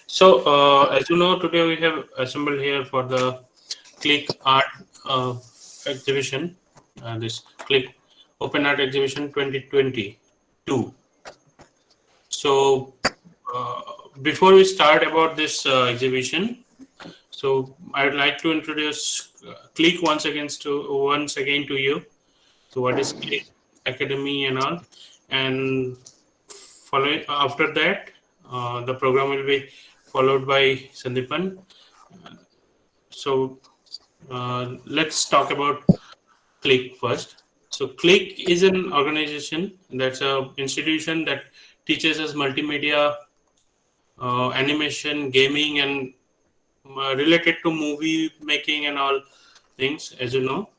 So, as you know, today we have assembled here for the Click Art uh, exhibition, this Click Open Art Exhibition 2022. So, uh, before we start about this exhibition, so I would like to introduce Click once again to you. So, what is Click Academy and all, and following after that, the program will be followed by Sandipan. So let's talk about Click first. So Click is an organization that's a institution that teaches us multimedia, animation, gaming, and related to movie making and all things, as you know.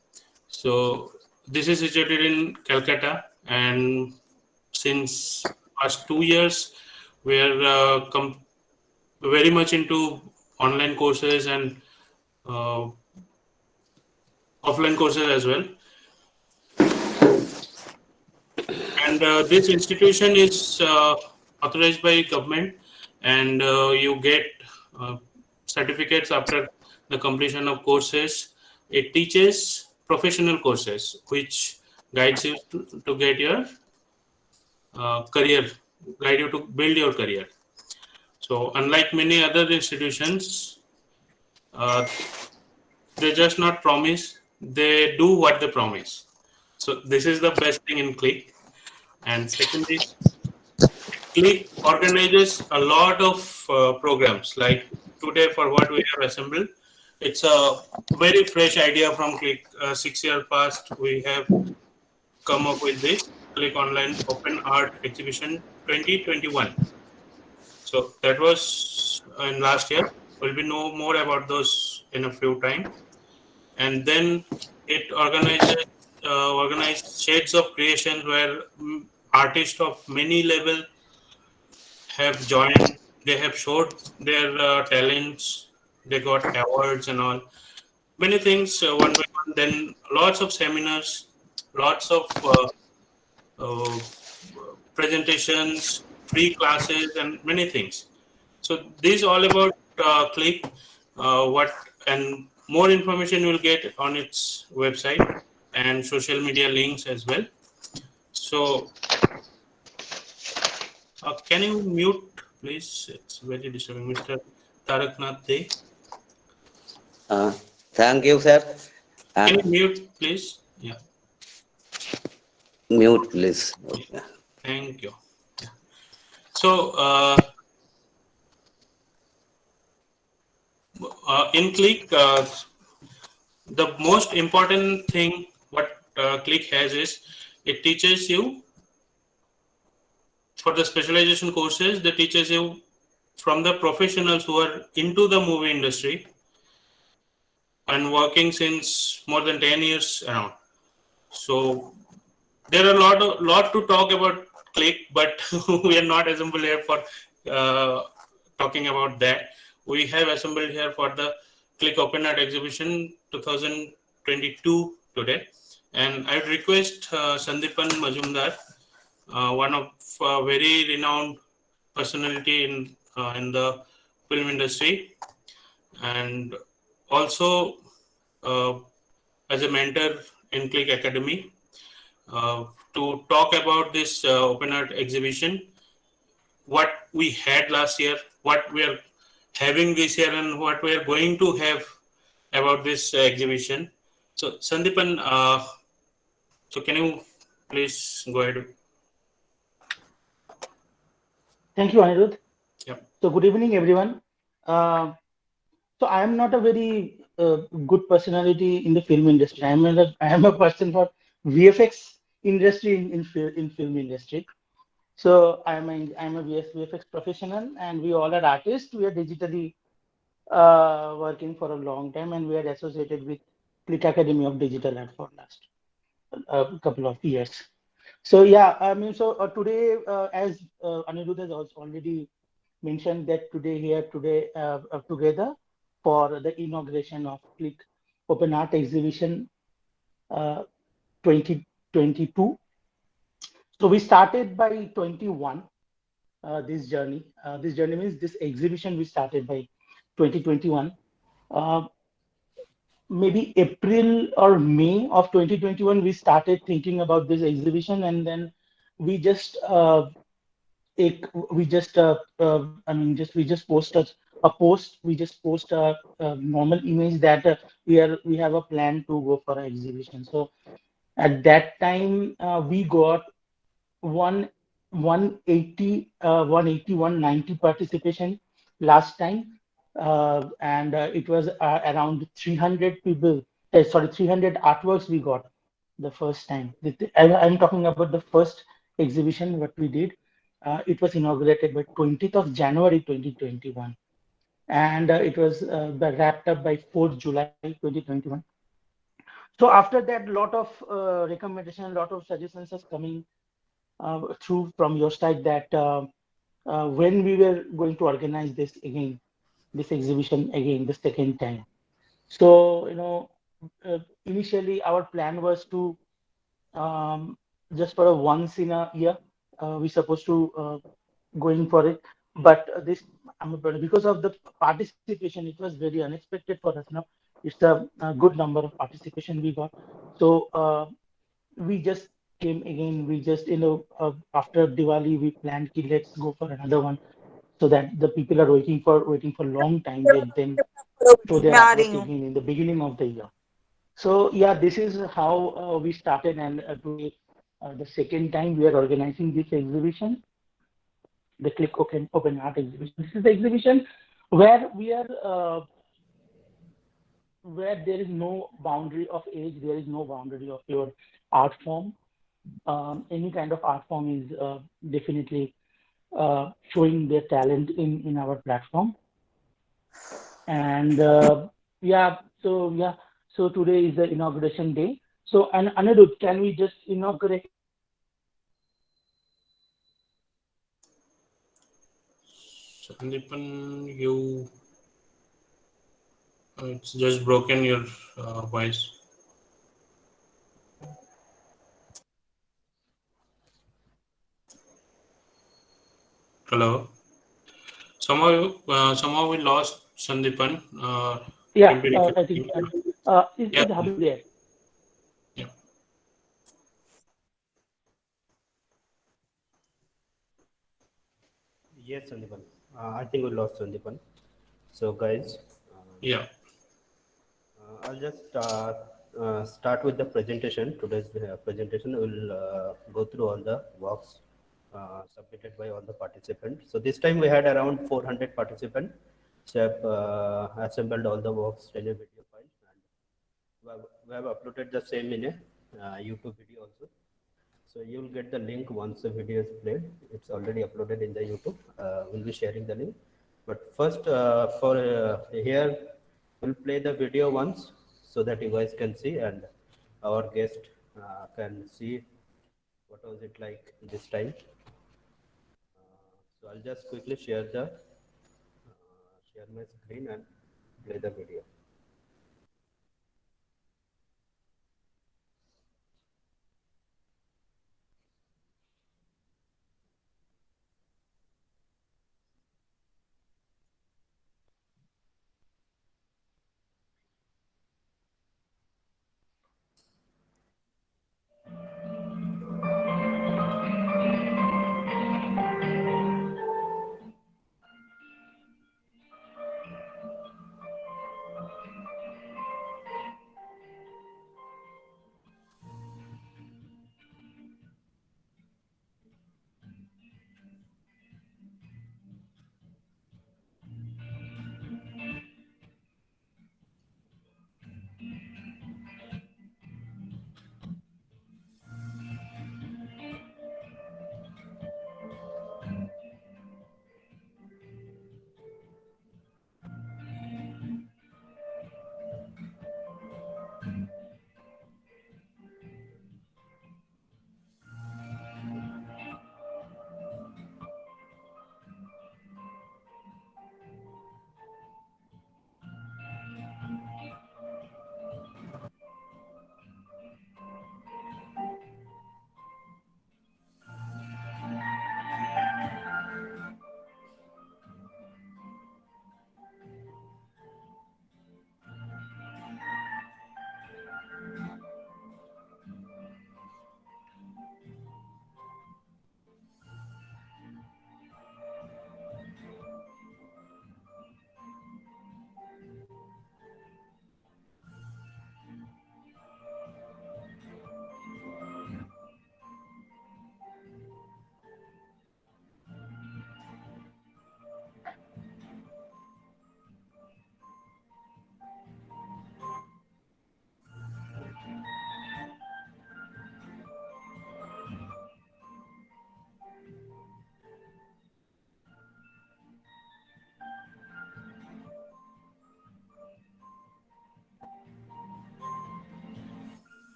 So this is situated in Calcutta, and since past 2 years, we are very much into online courses and uh, offline courses as well. And this institution is authorized by government, and you get uh, certificates after the completion of courses. It teaches professional courses, which guides you to get your career, guide you to build your career. So, unlike many other institutions, uh, they just not promise; they do what they promise. So, this is the best thing in Click. And secondly, Click organizes a lot of programs. Like today, for what we have assembled, it's a very fresh idea from Click. 6 year past, we have come up with this Click Online Open Art Exhibition 2021. So that was in last year. We'll be know more about those in a few time. And then it organized shades of creations where artists of many level have joined. They have showed their talents. They got awards and all. Many things one by one. Then lots of seminars, lots of uh, presentations, free classes, and many things. So this is all about Click. What and more information you will get on its website and social media links as well. So can you mute, please? It's very disturbing, Mr. Taraknath Dey. Uh, Thank you, sir. Can Uh, you mute, please? Yeah, Mute, please. yeah. Okay. Thank you. Yeah. So, in Click, the most important thing what Click has is it teaches you for the specialization courses. That teaches you from the professionals who are into the movie industry and working since more than 10 years around. So there are a lot to talk about Click, but we are not assembled here for uh, talking about that. We have assembled here for the Click Open Art Exhibition 2022 today, and I would request Sandipan Majumdar, one of very renowned personality in the film industry, and also uh, as a mentor in Click Academy, uh, to talk about this open art exhibition, what we had last year, what we are having this year, and what we are going to have about this exhibition. So, Sandipan, so can you please go ahead? Thank you, Anirudh. Yep. So, good evening, everyone. Uh, so, I am not a very good personality in the film industry. I am a person for VFX industry in film industry. So, I'm a VFX professional, and we all are artists. We are digitally working for a long time, and we are associated with Click Academy of Digital Art for last couple of years. So yeah, I mean, so today, as Anirudh has also already mentioned that today together for the inauguration of Click Open Art Exhibition uh, 2022. So we started by 21. this journey. This journey means this exhibition we started by 2021. Uh, Maybe April or May of 2021, we started thinking about this exhibition, and then we just we just I mean just we just post a post. We just post a normal image that we have a plan to go for an exhibition. So at that time, we got one 180 180 190 participation last time, and it was around 300 people, sorry, 300 artworks we got the first time. I'm talking about the first exhibition what we did. It was inaugurated by 20th of January 2021, and it was wrapped up by 4th July 2021. So after that, lot of recommendation, lot of suggestions is coming through from your side that when we were going to organize this again, this exhibition again, the second time. So, initially our plan was to just for a once in a year, we supposed to going for it. But this, because of the participation, it was very unexpected for us. Now, it's a good number of participation we got. So, we just came again. We just, after Diwali, we planned, ki, let's go for another one, so that the people are waiting for long time. They then show their मैं आ रही artwork हूँ. again in the beginning of the year. So yeah, this is how we started, and today, the second time we are organizing this exhibition, the Click Open Art exhibition. This is the exhibition where we are, where there is no boundary of age, there is no boundary of your art form. Any kind of art form is definitely showing their talent in our platform. And so today is the inauguration day. So, and Anirudh, can we just inaugurate Sandeepan, it's just broken your voice. Hello. Somehow we lost Sandeepan. Yeah, Can be I think reconnected. Yeah, is Habib there? yeah. Yes, Sandipan. I think we lost Sandipan. So, guys, Yeah. I'll just start with the presentation. Today's presentation will go through all the works submitted by all the participants. So, this time we had around 400 participants. So, have assembled all the works in a video file, and we have uploaded the same in a YouTube video also. So you'll get the link once the video is played. It's already uploaded in the YouTube. We'll be sharing the link. But first, for here, we'll play the video once so that you guys can see, and our guest can see what was it like this time. So I'll just quickly share my screen and play the video.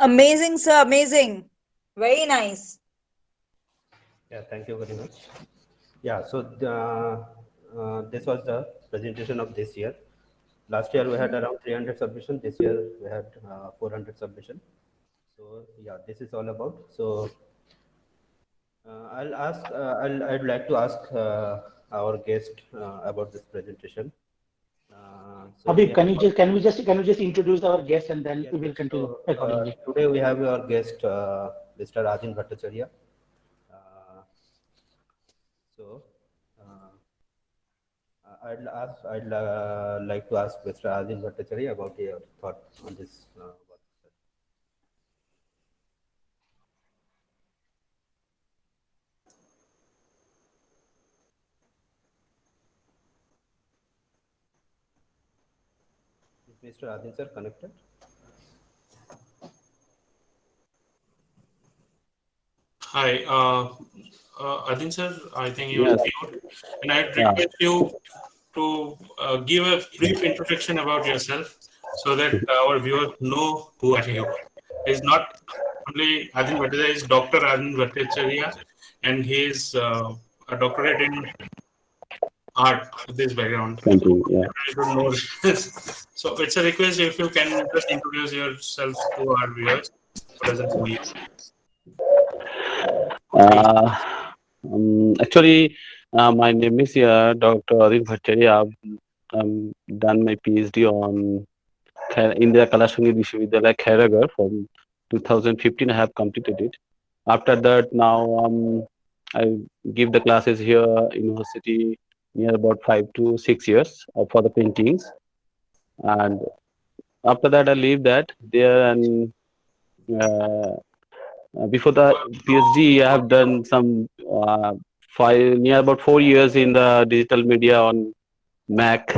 Amazing, sir. Amazing. Very nice. Yeah, thank you very much. Yeah, so this was the presentation of this year. Last year we had around 300 submission. This year we had 400 submission. So yeah, this is all about. So I'd like to ask our guest about this presentation. Habib, yeah, can we just introduce our guest and then yes, we will yes. continue So accordingly. today we have our guest, Mr. Adin Bhattacharya. So I'd like to ask Mr. Adin Bhattacharya about your thought on this work. Is Mr. Adin sir connected? Hi, Adin sir, I think you are Yes. mute, and I'd Yeah. request you to give a brief introduction about yourself so that our viewers know who are you. He's not only Adin Bhattacharya, he's Dr. Adin Bhattacharya, and he's a doctorate in art with this background. Continue. Yeah. I don't know this. So it's a request if you can just introduce yourself to our viewers who doesn't know you. Uh, Actually, my name is Dr. Adin Bhattacharya. I've done my PhD on India Kala Sangeet Vishwavidyalaya, Khairagar from 2015. I have completed it. After that, now I give the classes here university near about 5 to 6 years for the paintings, and after that I leave that there and. Before the PhD, I have done some near about 4 years in the digital media on Mac,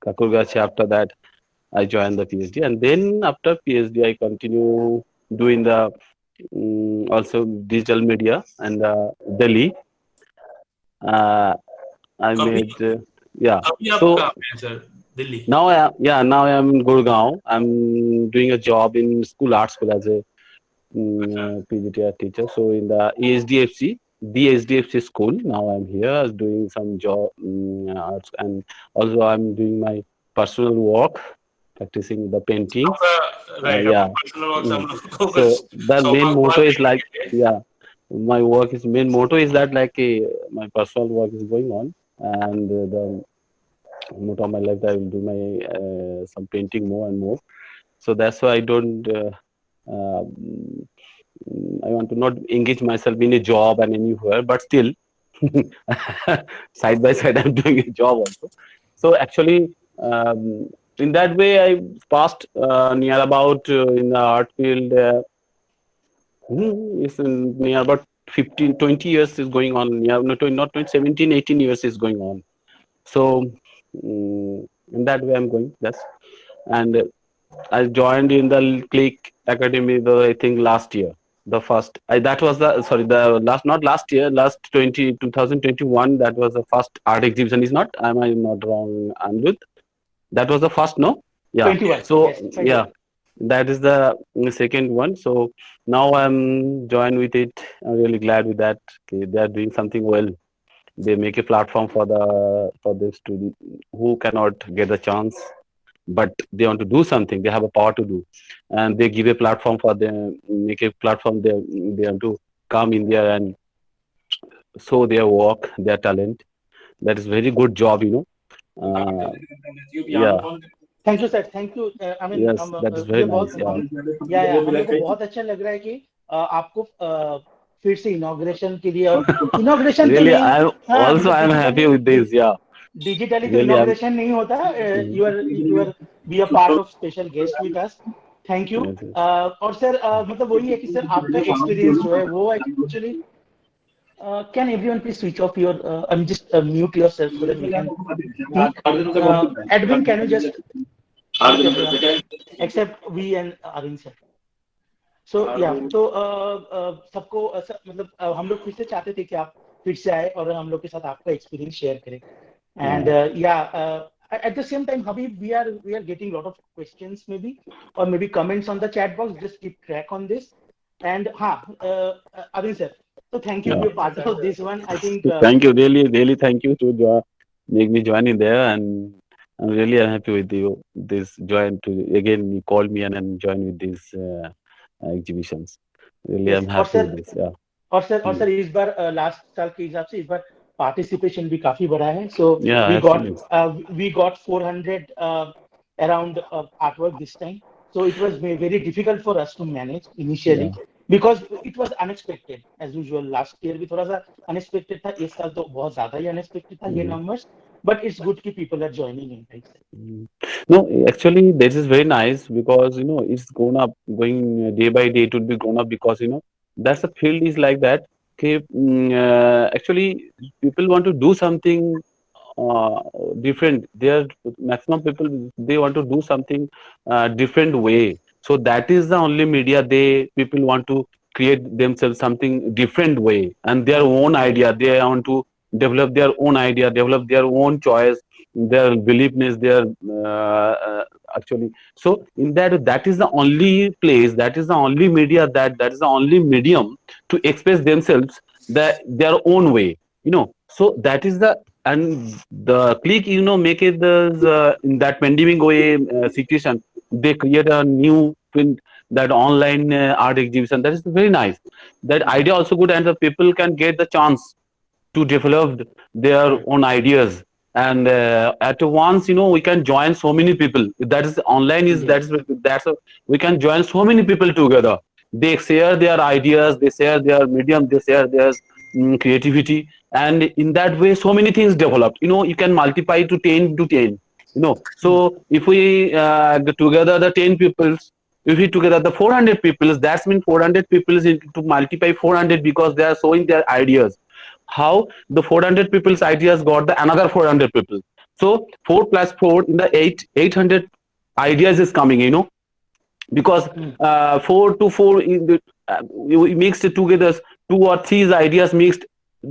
Kakurgachi. After that, I joined the PhD, and then after PhD, I continue doing the also digital media and Delhi. Uh, I अभी made yeah. अभी आप So कहाँ पे हैं sir Delhi now I am in Gurgaon. I'm doing a job in art school as a PGTR teacher. So in the DSDFC school, now I'm here doing some job arts, and also I'm doing my personal work, practicing the painting. आपका right Yeah. आपका personal work हम Mm. लोग को So बस the main सौभाग्यवान motto is like, देखने के लिए yeah, my work is main motto is that like my personal work is going on, and the motto of my life that I will do my some painting more and more. So that's why I don't. I want to not engage myself in a job and anywhere, but still, side by side, I'm doing a job also. So actually, in that way, I passed near about in the art field. It's near about 15, 20 years is going on. Yeah, not 20, 17, 18 years is going on. So in that way, I'm going. That's and I joined in the Click Academy, I think last year. The first, that was the sorry, the last, not last year, last 2021. That was the first art exhibition. Is not? Am I not wrong, Anirudh? That was the first, no? Yeah. 21. So Yes, 21. yeah, that is the second one. So now I'm joined with it. I'm really glad with that. Okay, they are doing something well. They make a platform for the student who cannot get the chance, but they want to do something. They have a power to do, and they give a platform for them, make a platform. They want to come in there and show their work, their talent. That is very good job, yeah. Thank you sir, thank you. I mean Yes, that is very मुझे बहुत nice. Yeah. या हम लोग को बहुत अच्छा लग रहा है कि आपको फिर से इनॉग्रेशन के लिए, और इनॉग्रेशन तो Really, नहीं, I'm happy with this. Yeah. Digitally तो Really, इनॉग्रेशन नहीं होता। You R be a part of special guest with us, thank you. Yes, yes. और सर मतलब वही है कि सर आपका एक्सपीरियंस जो है वो actually, can everyone please switch off your just mute yourself so that we can speak. Edwin, can you just mute everyone except we and Arvind sir? So yeah, तो सबको मतलब हम लोग फिर से चाहते थे कि आप फिर से आए और हम लोग के साथ आपका एक्सपीरियंस शेयर करें। एंड या at the same time, Habib, we are getting a lot of questions, maybe, or maybe comments on the chat box. Just keep track on this. And Adin sir, so thank you to Yeah. be a part of this one. I think Thank you. Really, really thank you to make me join in there. And I'm really happy with you. This join to again, you called me and then join with these exhibitions. Really, yes, I'm happy with this. Yeah. और Mm. Sir इस बार last साल के हिसाब से इस बार participation भी काफी बढ़ा है. So Yeah, actually. we got 400 around artwork this time. So it was very difficult for us to manage Yeah. initially because it was unexpected as usual. Last year भी थोड़ा सा unexpected था. इस साल तो बहुत ज्यादा ही unexpected था ये Mm. numbers. But it's good कि people are joining in, right? Mm. No, actually, this is very nice because it's grown up, going day by day. It would be grown up because that's the field is like that. Okay, actually, people want to do something uh, different. There, maximum people they want to do something different way. So that is the only media they people want to create themselves something different way and their own idea. They want to develop their own idea, develop their own choice, their beliefness, their actually. So in that is the only place, that is the only media, that is the only medium to express themselves their own way. So that is the and the click make it in that pandemic way situation they create a new that online art exhibition that is very nice. That idea also good and the people can get the chance to develop their Right. own ideas and at once we can join so many people that is online is Yes. we can join so many people together. They share their ideas, they share their medium, they share their creativity, and in that way so many things developed. You can multiply to 10 to 10. So if we get together the 10 peoples, if we together the 400 peoples, that's mean 400 peoples to multiply 400 because they are showing their ideas. How the 400 people's ideas got the another 400 people. So 4 plus 4 in the 800 ideas is coming, because 4 to 4 in the, we mixed it together, two or three ideas mixed,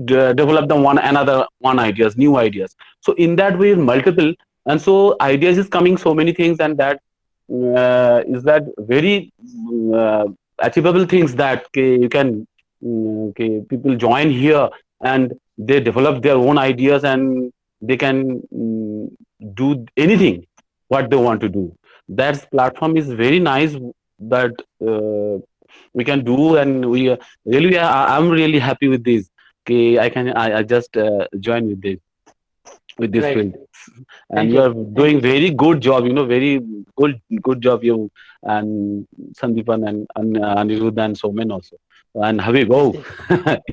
develop the one another one ideas, new ideas. So in that way multiple, and so ideas is coming so many things, and that is that very uh, achievable things that you can people join here and they develop their own ideas and they can do anything what they want to do. That platform is very nice that we can do, and we really I'm really happy with this. Okay, I just join with this Right. field, and Thank you you. are Thank doing you, sir. very good job. Very good job, you and Sandeepan and Anirudh and Somen also, and Habib. Yes, Oh, yes.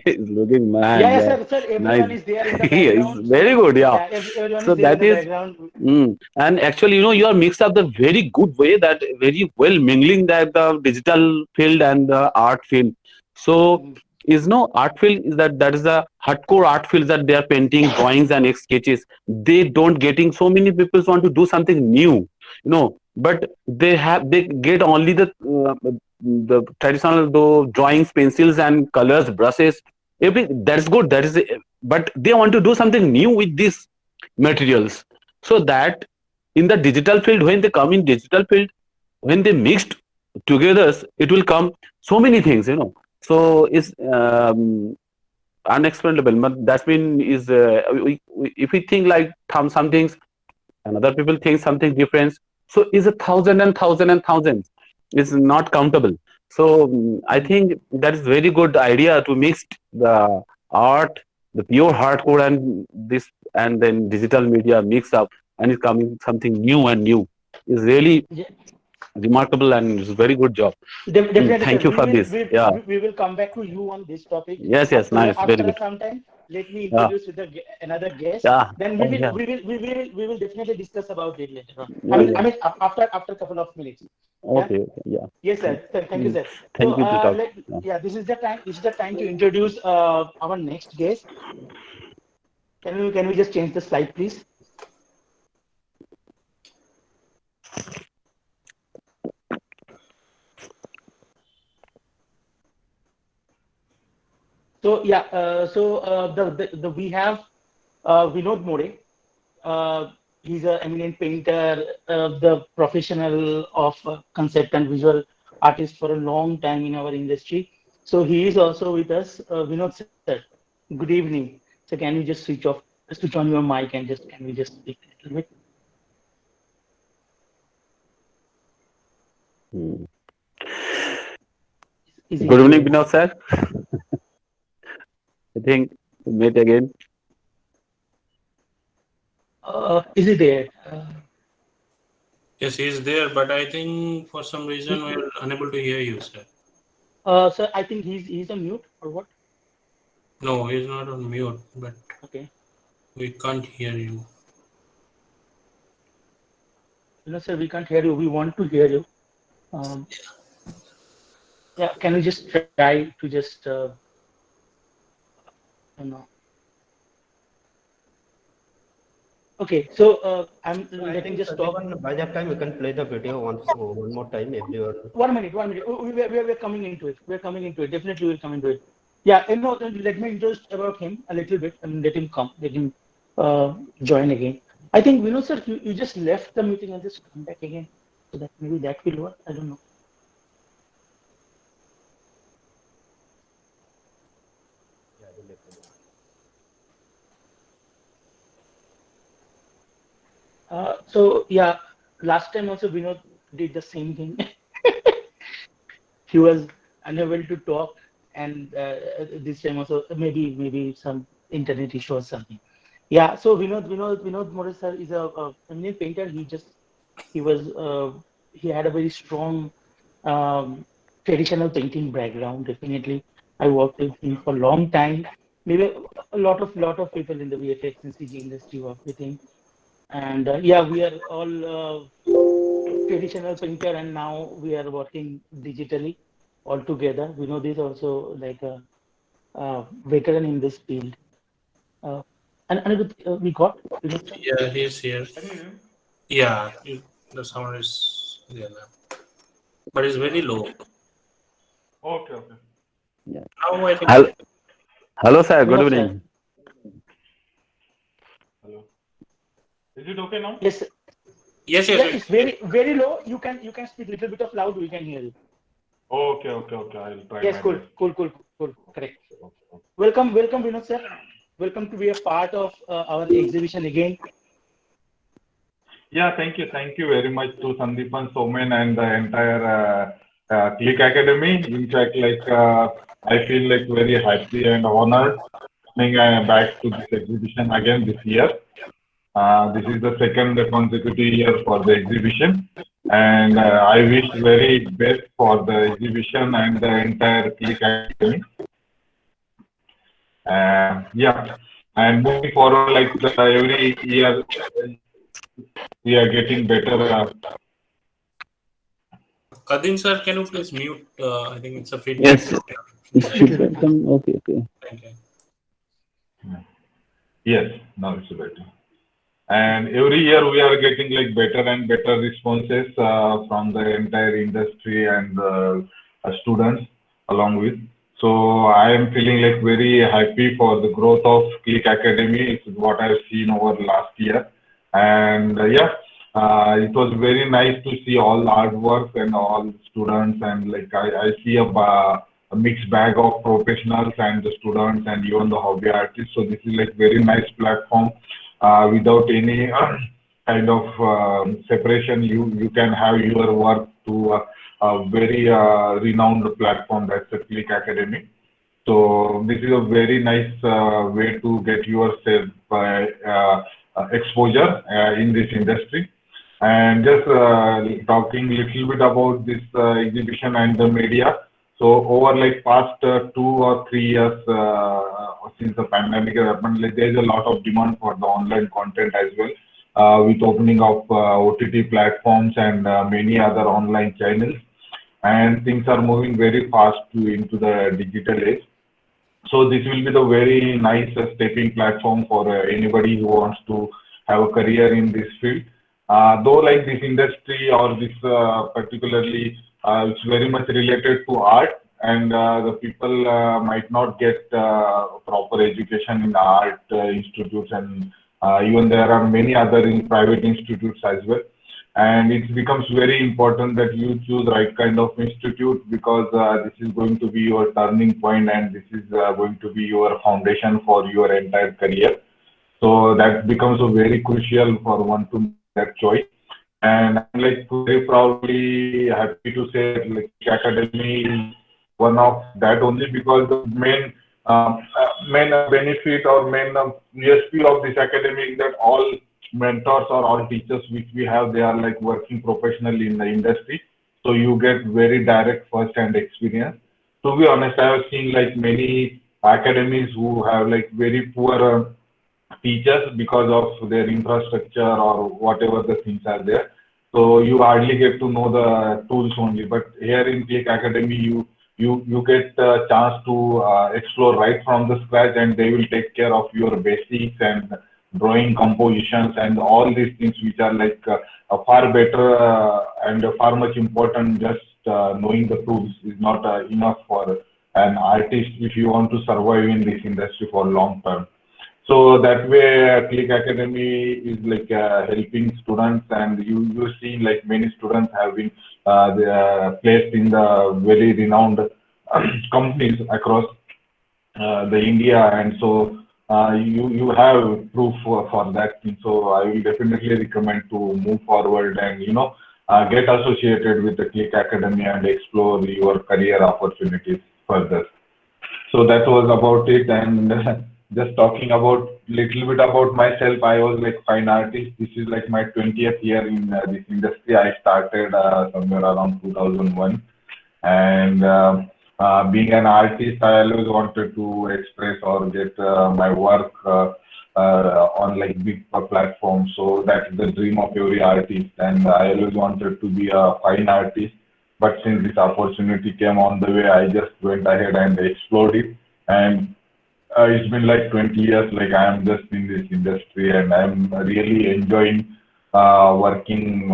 he's looking Yeah, man, yeah, yeah, sir. nice. Everyone is there in the It's background. very So good, yeah. yeah, everyone So is there in that the is. background. And actually, you are mixed up the very good way that very well mingling that the digital field and the art field. So Mhm. is no art field is that is the hardcore art field that they are painting drawings and sketches. They don't getting so many people want to do something new, but they get only the traditional though drawings, pencils and colors, brushes. That's good. That is, but they want to do something new with these materials, so that in the digital field, when they come in digital field, when they mixed together, it will come so many things, so it's unexplainable, but that's mean is if we think like some things, another people think something different, so is a thousand and thousand and thousands, it's not countable. So I Mhm. think that is very good idea to mix the art, the pure hardcore and this, and then digital media mix up, and it's coming something new and new, is really Yeah, remarkable and it's a very good job. definitely, sir. Thank you We for will this. Yeah. we will come back to you on this topic Yes, nice, very after good. some time. Let me Yeah. introduce with another guest. Yeah. Then Oh, yeah. we will definitely discuss about it later on. Yeah, yeah. I mean after a couple of minutes. Yeah. Okay, yeah. Yes, sir. Thank you, Mm. sir. So Thank you to talk. Yeah. yeah, this is the time. This is the time to introduce our next guest. Can we just change the slide, please? So yeah, so the we have Vinod More. Uh, he's an eminent painter, the professional of concept and visual artist for a long time in our industry. So he is also with us. Vinod sir, good evening. So can you just switch on your mic and just can we just speak a little bit? Hmm. Is he Good evening, there? Vinod sir. I think we meet again. Is he there? Yes, he's there, but I think for some reason we're unable to hear you, sir. Sir, I think he's on mute or what? No, he's not on mute, but Okay. we can't hear you. No, sir, we can't hear you. We want to hear you. Um, yeah, can you just try to just, I don't know. Okay, so I'm So I let me think just talk. Sandeepan, by that time we can play the video one more time, everyone. 1 minute, 1 minute. We're coming into it. We're coming into it. Definitely, we'll come into it. Yeah, you know, let me introduce about him a little bit and let him come. Let him join again. I think Vinod sir, you just left the meeting and just come back again. So that maybe that will work. I don't know. Yeah, I will let you know. So yeah, last time also Vinod did the same thing. He was unable to talk, and this time also maybe some internet issue or something. Yeah. So Vinod More sir is a eminent painter. He was he had a very strong um, traditional painting background. Definitely, I worked with him for a long time. Maybe a lot of people in the VFX and CG industry work with him. And yeah, we are all traditional painter, and now we are working digitally all together. We know this also like a veteran in this field. Uh, and we got Vinod sir. Yeah, he's here. Yeah, the sound is there now, but it's very low. Okay, okay. Yeah. Now I think Hello, hello, sir. Good Vinod sir. evening. Hello. Is it okay now? Yes, yes, yeah, yes. it's very low. You can speak a little bit of loud. We can hear you. Okay, okay, okay. I'll try Yes, my cool, best. cool, cool, cool. Correct. Okay, okay. Welcome, Vinod sir. Welcome to be a part of our exhibition again. Yeah, thank you. Thank you very much to Sandeepan Somen and the entire Click Academy. In fact, I feel like very happy and honored coming back to this exhibition again this year. This is the second consecutive year for the exhibition, and I wish very best for the exhibition and the entire Click Academy. Yeah, and moving forward, every year, we are getting better. Adin sir, can you please mute? I think it's a feedback. Yes, it should be some. Okay, okay. Thank you. Yes, now it's better. And every year we are getting like better and better responses from the entire industry and students along with. So I am feeling like very happy for the growth of Click Academy. It's what I've seen over last year. And it was very nice to see all the artwork and all students, and I see a mixed bag of professionals and the students and even the hobby artists. So this is like very nice platform without any kind of separation. You can have your work to a very renowned platform, that's the Click Academy. So this is a very nice way to get yourself exposure in this industry. And just talking a little bit about this exhibition and the media. So over like past 2 or 3 years since the pandemic happened, like there is a lot of demand for the online content as well, with opening of OTT platforms and many other online channels, and things are moving very fast into the digital age. So this will be the very nice stepping platform for anybody who wants to have a career in this field. Though like this industry or this particularly, it's very much related to art, and the people might not get proper education in art institutes and Even there are many other in private institutes as well. And it becomes very important that you choose right kind of institute, because this is going to be your turning point, and this is going to be your foundation for your entire career. So that becomes a very crucial for one to make that choice. And I'm like very proudly happy to say that like Academy is one of that, only because the main benefit or main USP of this academy is that all mentors or all teachers which we have, they are like working professionally in the industry. So you get very direct first-hand experience. To be honest, I have seen like many academies who have like very poor teachers because of their infrastructure or whatever the things are there. So you hardly get to know the tools only. But here in Click Academy, you get a chance to explore right from the scratch, and they will take care of your basics and drawing compositions and all these things, which are like far better and far much important. Just knowing the tools is not enough for an artist if you want to survive in this industry for long term. So that way, Click Academy is like helping students, and you see like many students have been they are placed in the very renowned companies across the India, and so you have proof for that thing. So I will definitely recommend to move forward and get associated with the Click Academy and explore your career opportunities further. So that was about it. And just talking about little bit about myself, I was like fine artist. This is like my 20th year in this industry. I started somewhere around 2001. And being an artist, I always wanted to express or get my work on like big platforms. So that's the dream of every artist. And I always wanted to be a fine artist. But since this opportunity came on the way, I just went ahead and explored it. And it's been like 20 years, like I am just in this industry, and I'm really enjoying working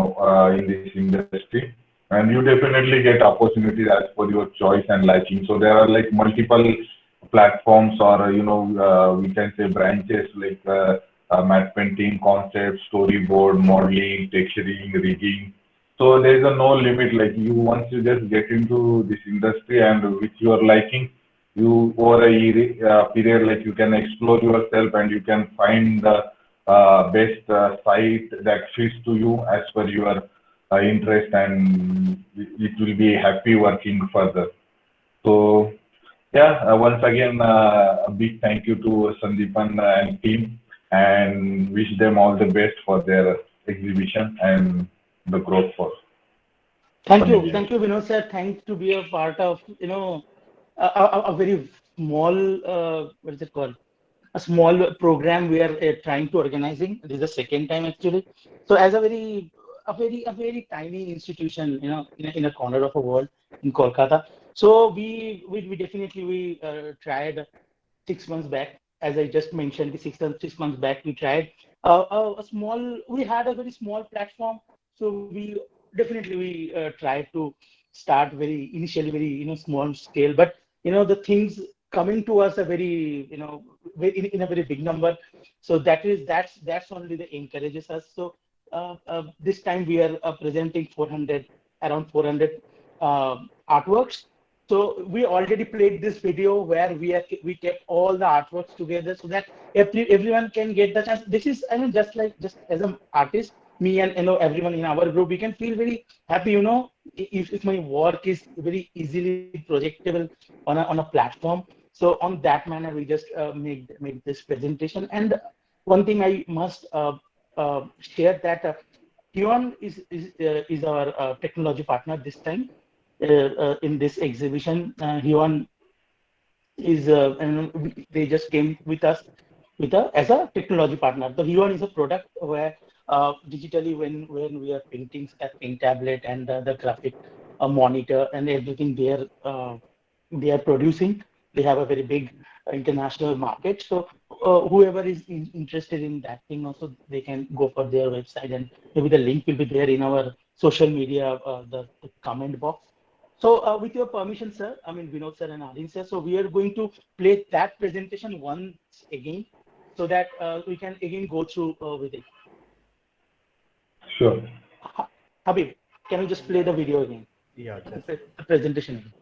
in this industry. And you definitely get opportunities as per your choice and liking. So there are like multiple platforms, or we can say branches, like matte painting, concept, storyboard, modeling, texturing, rigging. So there is a no limit. Like you, once you just get into this industry and which you are liking, you over a period, like you can explore yourself and you can find the best site that fits to you as per your interest, and it will be happy working further. So yeah, once again, a big thank you to Sandeepan and team, and wish them all the best for their exhibition and the growth for coming years. Thank you, Vinod sir. Thanks to be a part of a very small what is it called? A small program we are trying to organizing. This is the second time actually. So as a very tiny institution, in a corner of a world in Kolkata. So we definitely tried 6 months back, as I just mentioned, the 6 months back we tried a small. We had a very small platform, so we tried to start very initially very small scale, but the things coming to us are very in a very big number. So that's only the encourages us. So this time we are presenting around 400 artworks. So we already played this video where we kept all the artworks together so that everyone can get the chance. This is, I mean, just as an artist, me and everyone in our group, we can feel very happy. If my work is very easily projectable on a platform. So on that manner, we just made this presentation. And one thing I must share that Huon is our technology partner this time in this exhibition. Huon is and they just came with us as a technology partner. The Huon is a product where digitally when we are painting at paint tablet and the graphic monitor and everything they are producing. They have a very big international market. So whoever is interested in that thing also, they can go for their website, and maybe the link will be there in our social media, the comment box. So with your permission, sir, I mean Vinod sir and Adin sir, so we are going to play that presentation once again. so that we can again go through with it. Sure. Habib, can you just play the video again? Yeah, just The presentation again.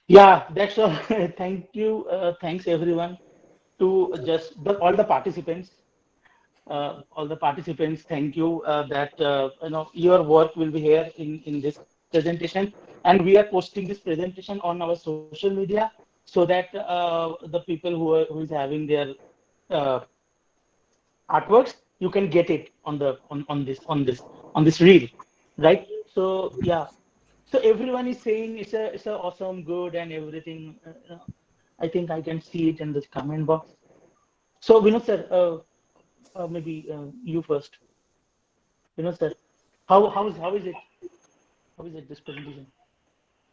Yeah, that's all. Thank you. Thanks everyone to just all the participants. All the participants, thank you that your work will be here in this presentation, and we are posting this presentation on our social media so that the people who is having their uh, artworks, you can get it on the on this reel, right? So yeah, so everyone is saying it's a awesome, good, and everything. I think I can see it in the comment box. So Vinod sir, maybe you first. Sir, how is it? How is it this presentation?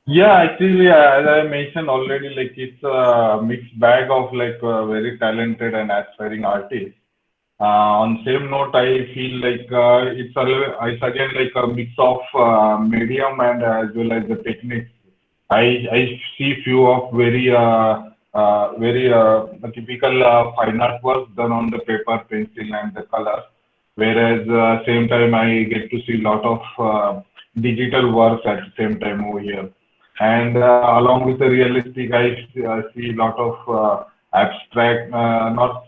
Yeah, actually, as I mentioned already, like it's a mixed bag of like very talented and aspiring artists. On same note, I feel like it's again like a mix of medium and as well as the techniques. I see few of very typical fine art work done on the paper, pencil, and the colors. Whereas same time I get to see lot of digital works at the same time over here. And along with the realistic, I see a lot of abstract, not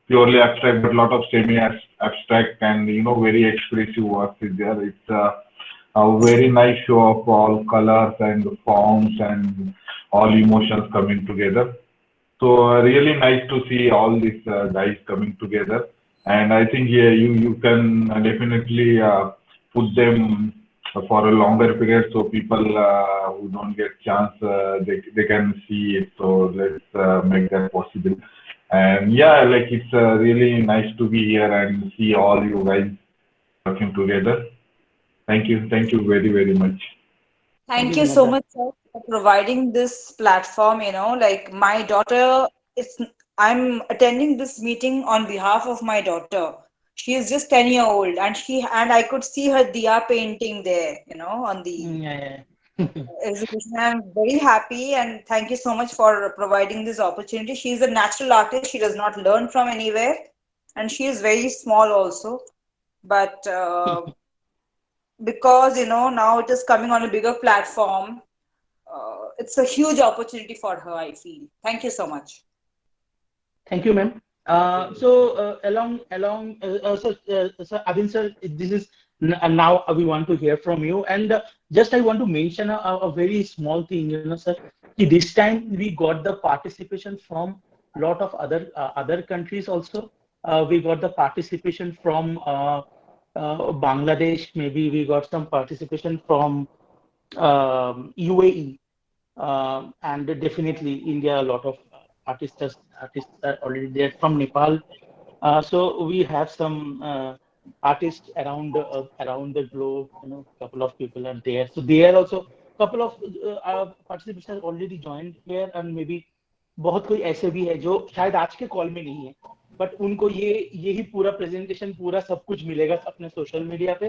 purely abstract, but a lot of semi-abstract and very expressive works is there. It's a very nice show of all colors and forms and all emotions coming together. So really nice to see all these guys coming together. And I think yeah, you can definitely put them for a longer period so people who don't get chance they can see it. So let's make that possible. And yeah, like it's really nice to be here and see all you guys working together. Thank you very much. Thank Thank you, you so Vinod. much, sir, for providing this platform. Like my daughter, it's I'm attending this meeting on behalf of my daughter. She is just 10-year old, and I could see her diya painting there, on the Yeah, yeah. exhibition. I'm very happy and thank you so much for providing this opportunity. She's a natural artist. She does not learn from anywhere, and she is very small also. But because now it is coming on a bigger platform, it's a huge opportunity for her, I feel. Thank you so much. Thank you, ma'am. So Adin sir, this is now we want to hear from you. And just I want to mention a very small thing, sir. This time we got the participation from lot of other countries also. We got the participation from Bangladesh. Maybe we got some participation from UAE. And definitely India, a lot of artists are already there from Nepal. So we have some artists around the globe. Couple of people are there. So they are also couple of participants have already joined here, and maybe बहुत कोई ऐसे भी है जो शायद आज के call में नहीं है, बट उनको यही पूरा प्रेजेंटेशन पूरा सब कुछ मिलेगा अपने सोशल मीडिया पे.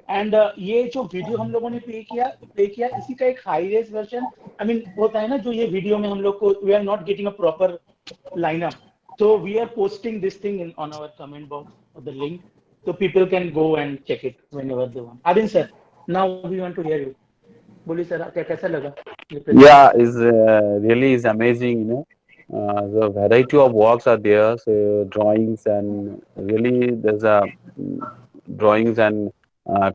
एंड ये जो वीडियो हम लोगों ने प्ले किया इसी का एक high res version. I mean होता है ना, जो ये वीडियो में हम लोग को we are not getting a proper lineup. So we are posting this thing on our comment box or the link, so people can go and check it whenever they want. Adin sir, now we want to hear you. बोलिए sir, क्या कैसा लगा ये Yeah, presentation? is really is amazing. The variety of works are there. So drawings and really there's a drawings and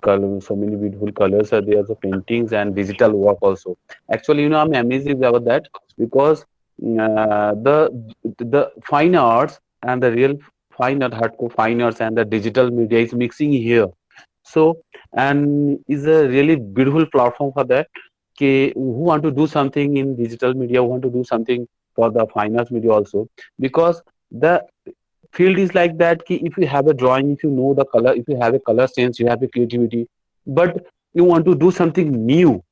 color. So many beautiful colors are there. So paintings and digital work also. Actually, I'm amazing about that because the fine arts and the real fine art, hardcore fine arts and the digital media is mixing here. So and is a really beautiful platform for that. Who want to do something in digital media, who want to do something for the fine arts media also, because the field is like that. If you have a drawing, if you know the color, if you have a color sense, you have a creativity, but you want to do something new,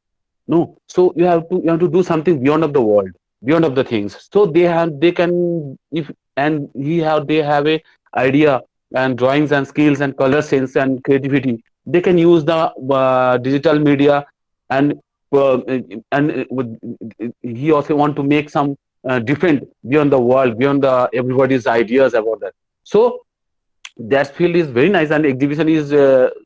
no, so you have to do something beyond of the world, beyond of the things. So they can, if and they have a idea and drawings and skills and color sense and creativity, they can use the digital media. And he also want to make some different beyond the world, beyond the everybody's ideas about that. So that field is very nice, and exhibition is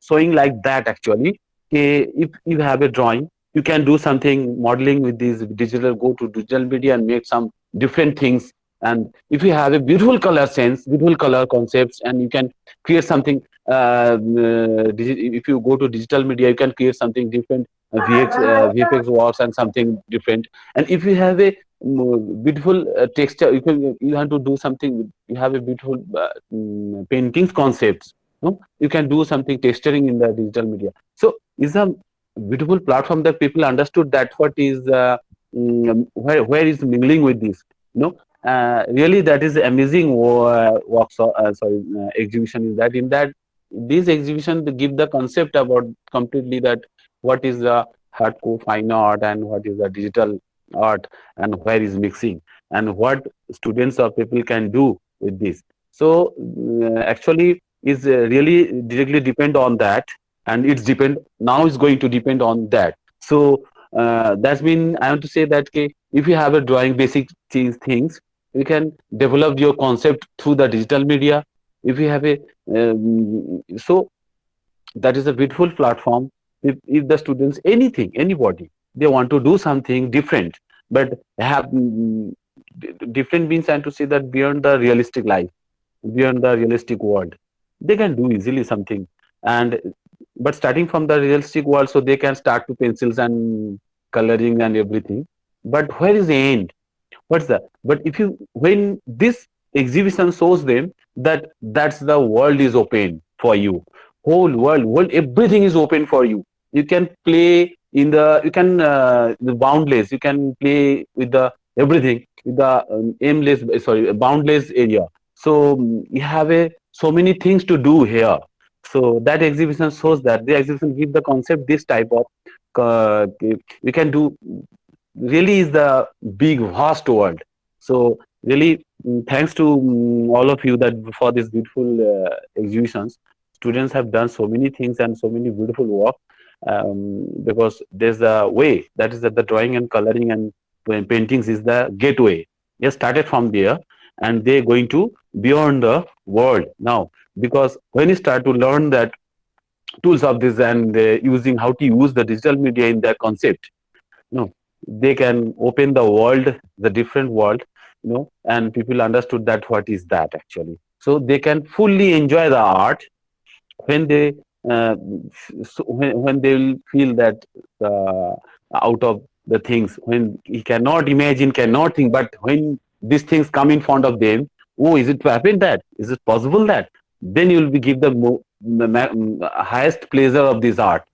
showing like that actually. If you have a drawing, you can do something modeling with this digital, go to digital media and make some different things. And if you have a beautiful color sense, beautiful color concepts, and you can create something, if you go to digital media, you can create something different, VFX works and something different. And if you have a beautiful texture, you have to do something, you have a beautiful paintings concepts, no? You can do something texturing in the digital media. So it's a beautiful platform that people understood that what is where is mingling with this, really that is amazing workshop, exhibition is that. In that this exhibition they give the concept about completely that what is the hardcore fine art and what is the digital art, and where is mixing, and what students or people can do with this. So actually is really directly depend on that, and it's depend now is going to depend on that. So that's mean I want to say that if you have a drawing basic things, you can develop your concept through the digital media. If you have a so that is a beautiful platform. If the students, anything, anybody, they want to do something different, but have different means, and to say that beyond the realistic life, beyond the realistic world, they can do easily something. And but starting from the realistic world, so they can start to pencils and coloring and everything. But where is the end? What's that? But if you, when this exhibition shows them that that's the world is open for you, whole world, everything is open for you. You can play in the, you can the boundless, you can play with the everything, with the aimless, sorry, boundless area. So you have a so many things to do here. So that exhibition shows that the exhibition give the concept this type of we can do, really is the big vast world. So really thanks to all of you that for this beautiful exhibitions, students have done so many things and so many beautiful work. because there's a way that is that the drawing and coloring and paintings is the gateway. They started from there, and they're going to beyond the world now, because when you start to learn that tools of this and using how to use the digital media in their concept, no, they can open the world, the different world, and people understood that what is that actually, so they can fully enjoy the art when they when they will feel that out of the things, when he cannot imagine, cannot think, but when these things come in front of them, oh, is it happened, that is it possible, that then you will be give the highest pleasure of this art.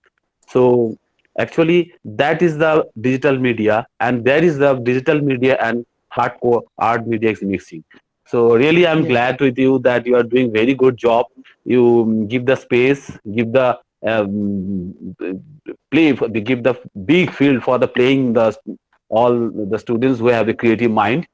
So actually, that is the digital media, and there is the digital media and hardcore art media is mixing. So really, I'm Yes, glad with you that you are doing very good job. You give the space, give the give the big field for the playing the all the students who have a creative mind.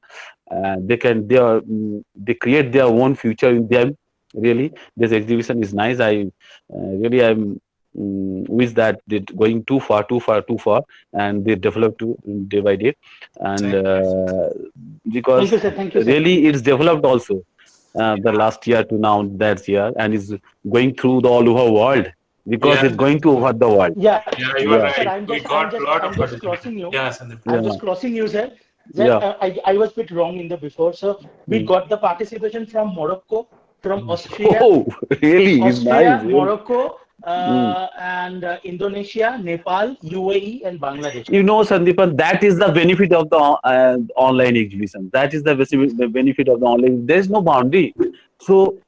They create their own future in them. Really, this exhibition is nice. I really I'm wish that they going too far, and they develop to day by day, and thank because you, sir. Thank you, sir. really it's developed also the last year to now that year, and is going through the all over world, because Yeah, it's going to over the world. Yeah, yeah, you are Yeah, sir. right. We got a lot I'm of just participation. crossing you. Yeah, Sandeep. I'm yeah, just crossing you, sir. That yeah. I was a bit wrong in the before. So we Mm. got the participation from Morocco, from Oh, really? It's nice. Really. Morocco, Mm. and Indonesia, Nepal, UAE, and Bangladesh. Sandeepan, that is the benefit of the online exhibition. That is the benefit of the online. There is no boundary. So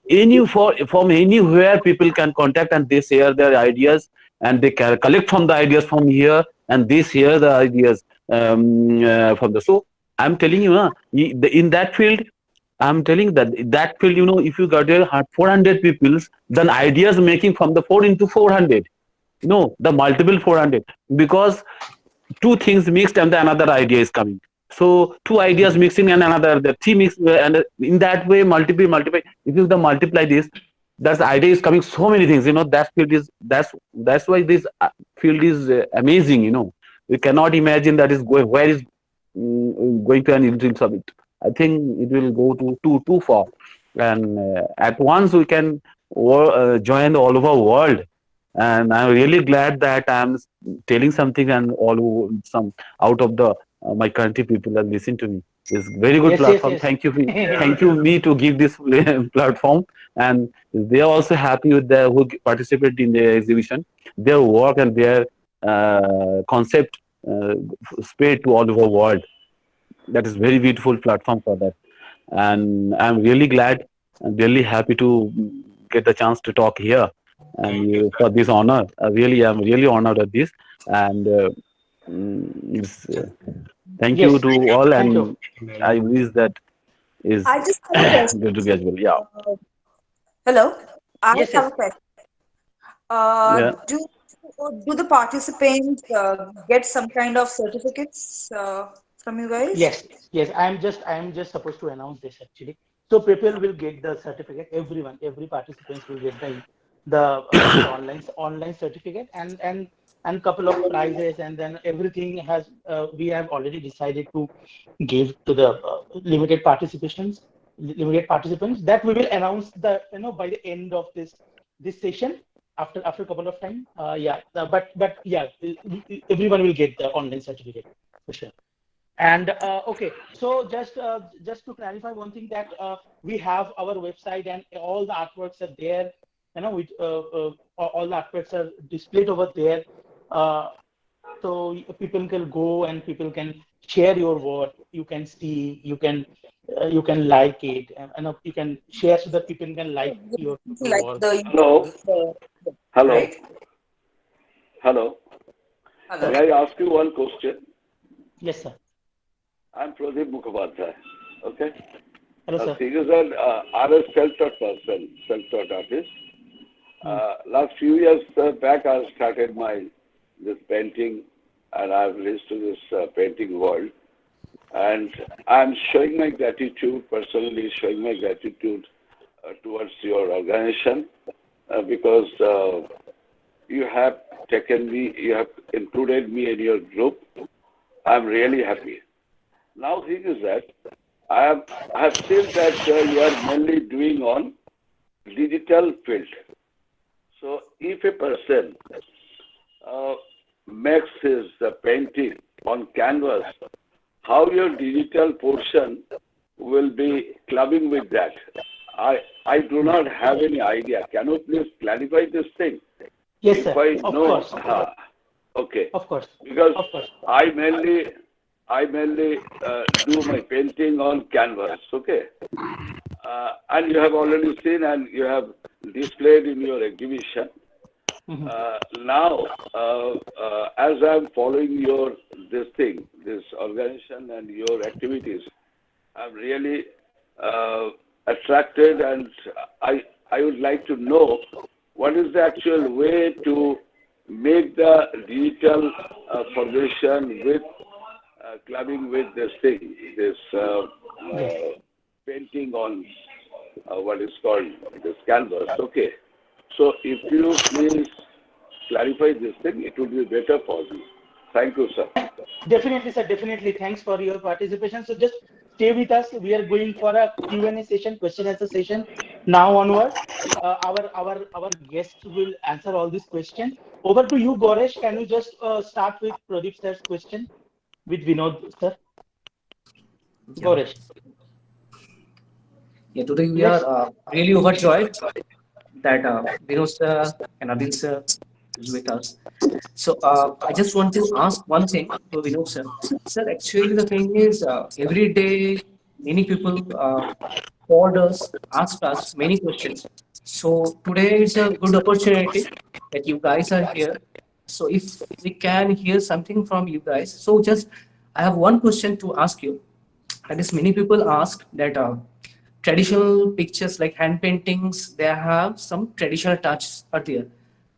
from anywhere people can contact, and they share their ideas, and they can collect from the ideas from here, and they share the ideas from the. So I'm telling you, in that field, I'm telling that field, if you got 400 people, then ideas making from the 4 into 400, the multiple 400, because two things mixed and the another idea is coming. So two ideas mixing and another, the three mix, and in that way multiply. If you the multiply this, that's the idea is coming. So many things, that field is that's why this field is amazing. We cannot imagine that is going where is going to an interim summit. I think it will go to too far, and at once we can join all over world. And I'm really glad that I'm telling something, and some out of the my country people are listening to me. It's very good Yes, yes, platform. yes. Thank you, Yeah, thank you me to give this platform, and they are also happy with the who participate in the exhibition. Their work and their concept spread to all over world. That is very beautiful platform for that, and I'm really glad and really happy to get the chance to talk here, and thank you, for sir. this honor. I'm really honored at this, and thank you Yes. to Thank you. all, Thank you. and I wish that is I just have a question. good to get well. Yeah, Uh, Hello, I Yes, have yes. a question. yeah. Do the participants get some kind of certificates from you guys? Yes, yes. I'm just supposed to announce this actually. So people will get the certificate. Every participants will get the online certificate, and couple of prizes, and then everything has we have already decided to give to the limited participants, that we will announce the by the end of this session, after a couple of time. Yeah, but yeah, everyone will get the online certificate for sure. And okay, so just to clarify one thing, that we have our website and all the artworks are there. With all the artworks are displayed over there. Uh, so people can go and people can share your work. You can see, you can like it, and you can share so that people can like your Like work. Hello, hello, right? hello. Hello. May I ask you one question? Yes, sir. I'm Pradeep Mukhopadhyay. Okay. Hello, sir. Thing is that I'm a self-taught person, self-taught artist. Last few years back, I started this painting, and I've reached to this painting world. And I'm showing my gratitude, personally showing my gratitude towards your organization, because you have taken me, you have included me in your group. I'm really happy. Now, thing is that I have seen that you are mainly doing on digital field. So, if a person makes his painting on canvas, how your digital portion will be clubbing with that? I do not have any idea. Can you please clarify this thing? Yes, If sir. I Of know, course. okay, Of course. because Of course. I mainly do my painting on canvas. Okay, and you have already seen and you have displayed in your exhibition. Mhm. Now, as I'm following your this organization and your activities, I'm really attracted, and I would like to know what is the actual way to make the digital formation with clubbing with this thing, this Yes. painting on what is called this canvas. Okay. So if you please clarify this thing, it would be better for me. Thank you, sir. Definitely, sir. Definitely. Thanks for your participation. So just stay with us. We are going for a Q&A session, question answer session. Now onwards, our guests will answer all these questions. Over to you, Goresh. Can you just start with Pradeep sir's question with Vinod sir? Yeah. Goresh. Yeah, today we Let's. are really overjoyed that Vinod sir and Adin sir is with us. So I just want to ask one thing to Vinod sir. Sir, actually the thing is every day many people called us, asked us many questions. So today is a good opportunity that you guys are here. So if we can hear something from you guys, so just I have one question to ask you. That is, many people ask that traditional pictures like hand paintings, they have some traditional touches are there,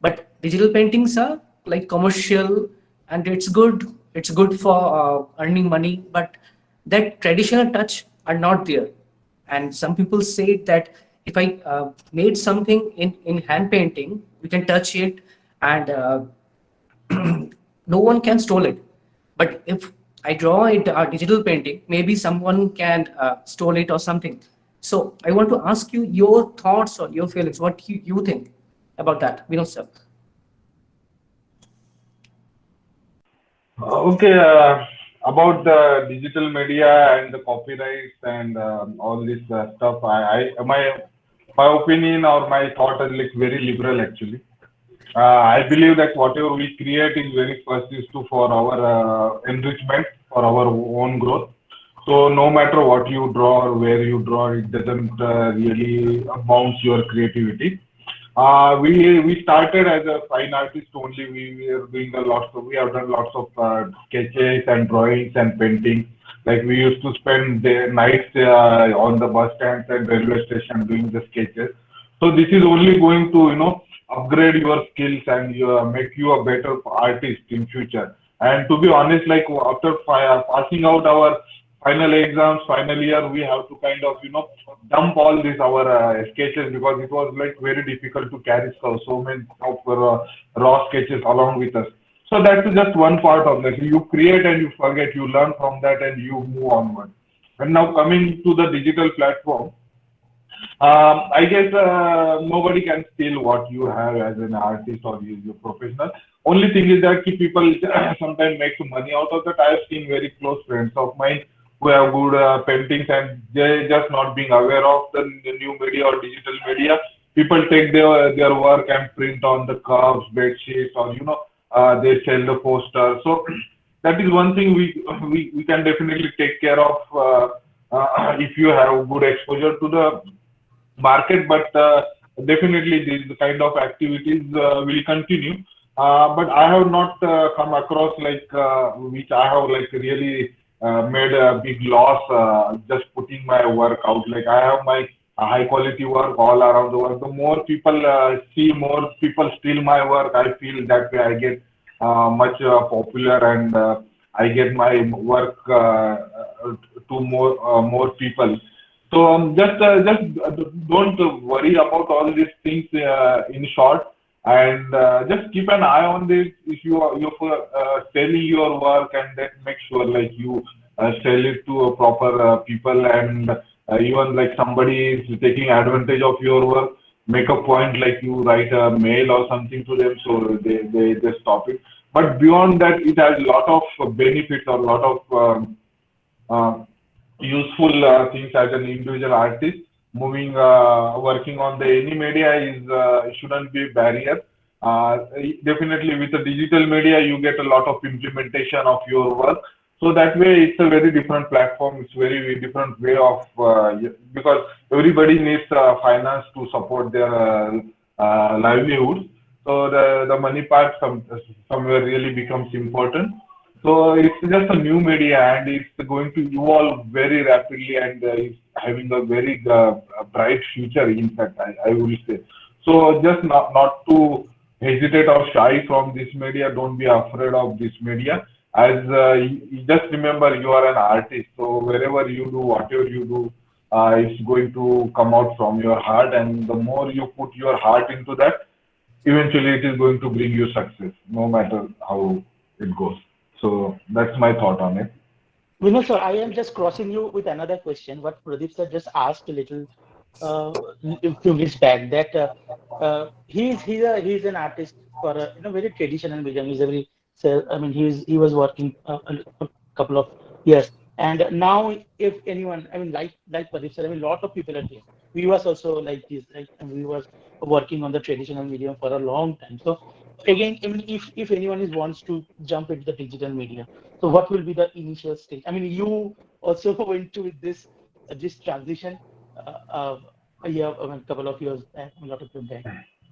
but digital paintings are like commercial, and it's good for earning money, but that traditional touch are not there. And some people say that if I made something in hand painting, we can touch it, and no one can stole it. But if I draw it a digital painting, maybe someone can stole it or something. So I want to ask you your thoughts or your feelings. What you think about that, Vinod sir? Okay, about the digital media and the copyrights and all this stuff, my opinion or my thought is like very liberal actually. I believe that whatever we create is very first is to for our enrichment, for our own growth. So no matter what you draw or where you draw, it doesn't really bounce your creativity. We started as a fine artist only. We were doing we have done lots of sketches and drawings and painting. Like we used to spend the nights on the bus stands and railway station doing the sketches. So this is only going to upgrade your skills and make you a better artist in future. And to be honest, like after passing out our final exams, final year, we have to kind of dump all these our sketches because it was like very difficult to carry so many of raw sketches along with us. So that's just one part of that. You create and you forget, you learn from that and you move onward. And now coming to the digital platform, I guess nobody can steal what you have as an artist or you professional. Only thing is that people sometimes make money out of that. I have seen very close friends of mine who have good paintings and they just not being aware of the new media or digital media. People take their work and print on the curves, bed sheets, or they sell the poster. So that is one thing we can definitely take care of if you have good exposure to the market, but definitely these kind of activities will continue. But I have not come across like which I have like really made a big loss just putting my work out. Like I have my high quality work all around the world. The more people see, more people steal my work. I feel that way I get much popular and I get my work to more people. So just don't worry about all these things. In short, And just keep an eye on this. If you're selling your work, and then make sure like you sell it to a proper people, and even like somebody is taking advantage of your work, make a point like you write a mail or something to them so they stop it. But beyond that, it has a lot of benefits or a lot of uh, useful things as an individual artist. Working on the any media is shouldn't be a barrier. Uh, Definitely, with the digital media, you get a lot of implementation of your work. So that way, it's a very different platform. It's very different way of because everybody needs finance to support their livelihoods. So the money part somewhere really becomes important. So it's just a new media, and it's going to evolve very rapidly, and it's having a very bright future. In fact, I will say. So just not to hesitate or shy from this media. Don't be afraid of this media. As you just remember, you are an artist. So wherever you do, whatever you do, it's going to come out from your heart. And the more you put your heart into that, eventually it is going to bring you success, no matter how it goes. So that's my thought on it. Vinod sir, I am just crossing you with another question. What Pradeep sir just asked a little a few minutes back, that he's an artist for a very traditional medium. He's a very, so I mean he was working a couple of years, and now if anyone, I mean like Pradeep sir, I mean lot of people are there. We was also like this, right? And we was working on the traditional medium for a long time. So again, I mean, if anyone is wants to jump into the digital media, so what will be the initial stage? I mean, you also went to this this transition a year, I mean, couple of years back, a lot of them back.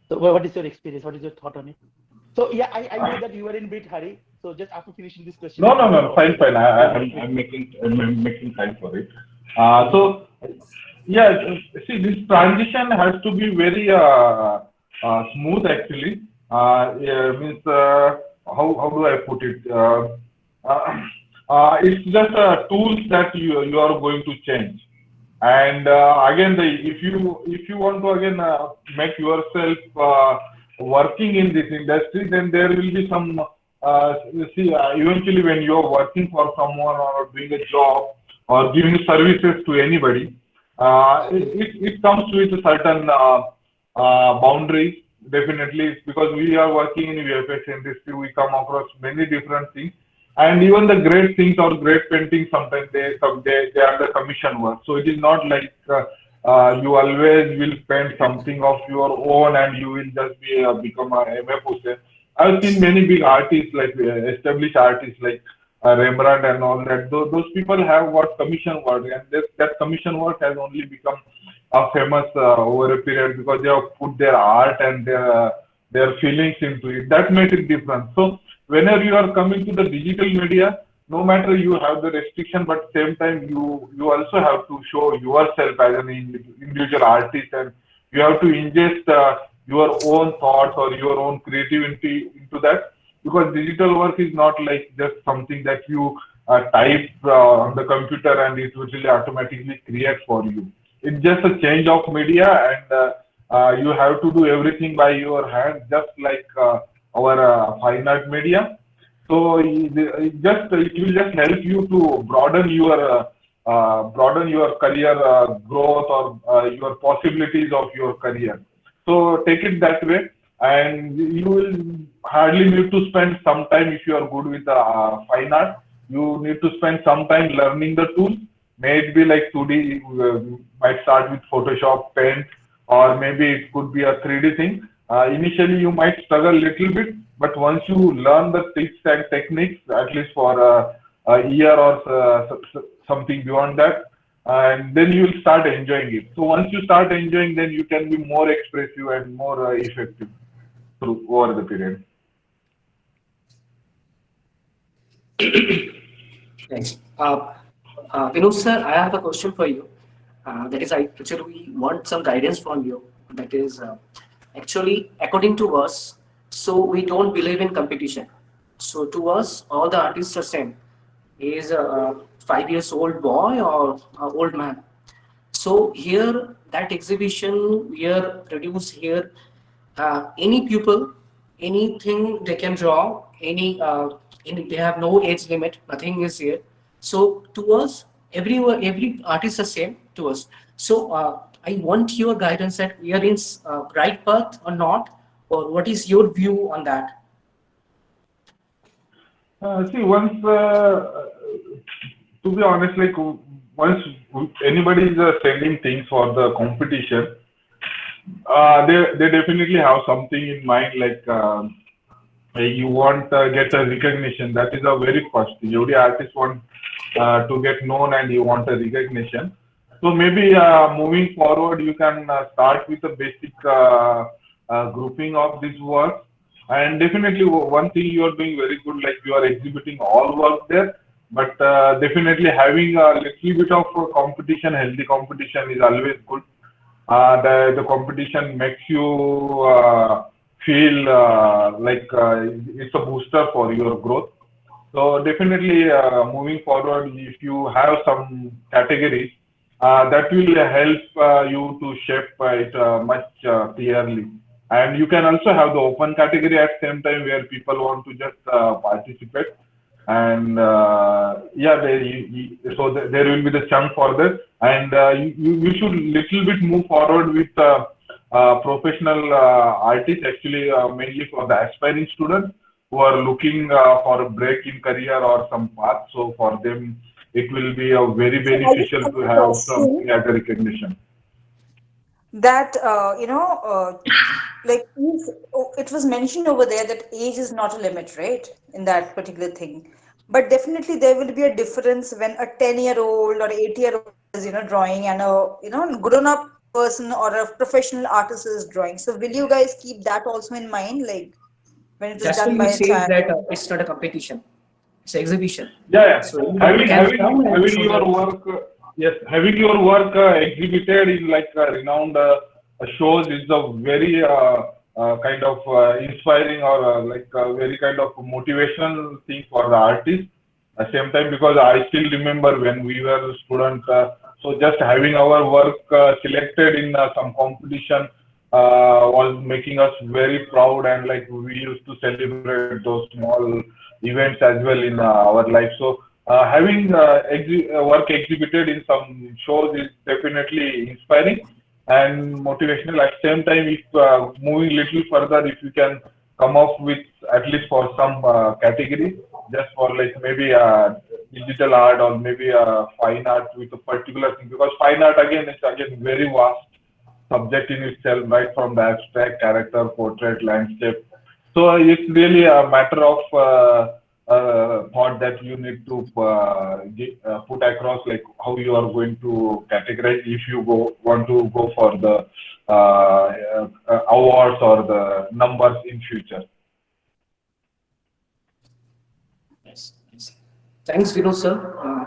So what is your experience? What is your thought on it? So yeah, I know that you were in a bit hurry. So just after finishing this question. No, fine. I'm making time for it. So yeah, see, this transition has to be very smooth actually. Yeah, means how do I put it? Uh, it's just tools that you are going to change. And again, if you want to again make yourself working in this industry, then there will be some. You see, eventually, when you are working for someone or doing a job or giving services to anybody, it comes with a certain boundaries. Definitely, because we are working in VFX industry, we come across many different things, and even the great things or great paintings sometimes they are the commission work. So it is not like you always will paint something of your own and you will just be become a MF Hussain. I've seen many big artists like established artists like Rembrandt and all that. Those people have got commission work, and that commission work has only become famous over a period because they have put their art and their feelings into it. That makes it different. So whenever you are coming to the digital media, no matter you have the restriction, but same time you also have to show yourself as an individual artist, and you have to ingest your own thoughts or your own creativity into that, because digital work is not like just something that you type on the computer and it will really automatically create for you. It's just a change of media, and you have to do everything by your hand, just like our fine art media. So it will just help you to broaden your career growth or your possibilities of your career. So take it that way, and you will hardly need to spend some time if you are good with fine art. You need to spend some time learning the tool. May it be like 2D, might start with Photoshop, Paint, or maybe it could be a 3D thing. Initially, you might struggle a little bit, but once you learn the tricks and techniques, at least for a year or something beyond that, and then you will start enjoying it. So once you start enjoying, then you can be more expressive and more effective through over the period. Thanks. Vinod sir, I have a question for you. That is, I actually want some guidance from you. That is, actually, according to us, so we don't believe in competition. So to us, all the artists are same. He is a 5 years old boy or an old man. So here, that exhibition we are produced here, any pupil, anything they can draw, they have no age limit, nothing is here. So to us, every artist is same to us. So I want your guidance that we are in right path or not, or what is your view on that? See, once, to be honest, like once anybody is sending things for the competition, they definitely have something in mind, like you want get a recognition. That is a very first thing. Every artist want to get known, and you want a recognition. So maybe moving forward, you can start with a basic grouping of this work, and definitely one thing you are doing very good, like you are exhibiting all work there. But definitely having a little bit of competition, healthy competition is always good. The competition makes you feel like it's a booster for your growth. So definitely moving forward, if you have some categories, that will help you to shape it much clearly. And you can also have the open category at same time where people want to just participate. And yeah, there will be the chunk for that. And you should little bit move forward with professional artists, actually mainly for the aspiring students who are looking for a break in career or some path. So for them, it will be a very So I just beneficial have to a have question something as a recognition. that like it was mentioned over there that age is not a limit, right, in that particular thing. But definitely there will be a difference when a 10-year-old or 8-year-old is drawing, and a grown up person or a professional artist is drawing. So will you guys keep that also in mind, like when it is That's why done you by a say child? that it's not a competition, it's an exhibition. Yeah, yeah. So anybody Having can having come and having show your their. work, yes, having your work exhibited in like renowned shows is a very kind of inspiring, or like very kind of motivational thing for the artist. At the same time, because I still remember when we were students, so just having our work selected in some competition was making us very proud, and like we used to celebrate those small events as well in our life. So having work exhibited in some shows is definitely inspiring and motivational. At the same time, if moving little further, if you can come up with at least for some category, just for like maybe digital art or maybe fine art with a particular thing, because fine art again is again very vast subject in itself, right from the abstract, character, portrait, landscape. So it's really a matter of thought that you need to put across, like how you are going to categorize if you want to go for the awards or the numbers in future. Yes, yes. Thanks, Vinod sir,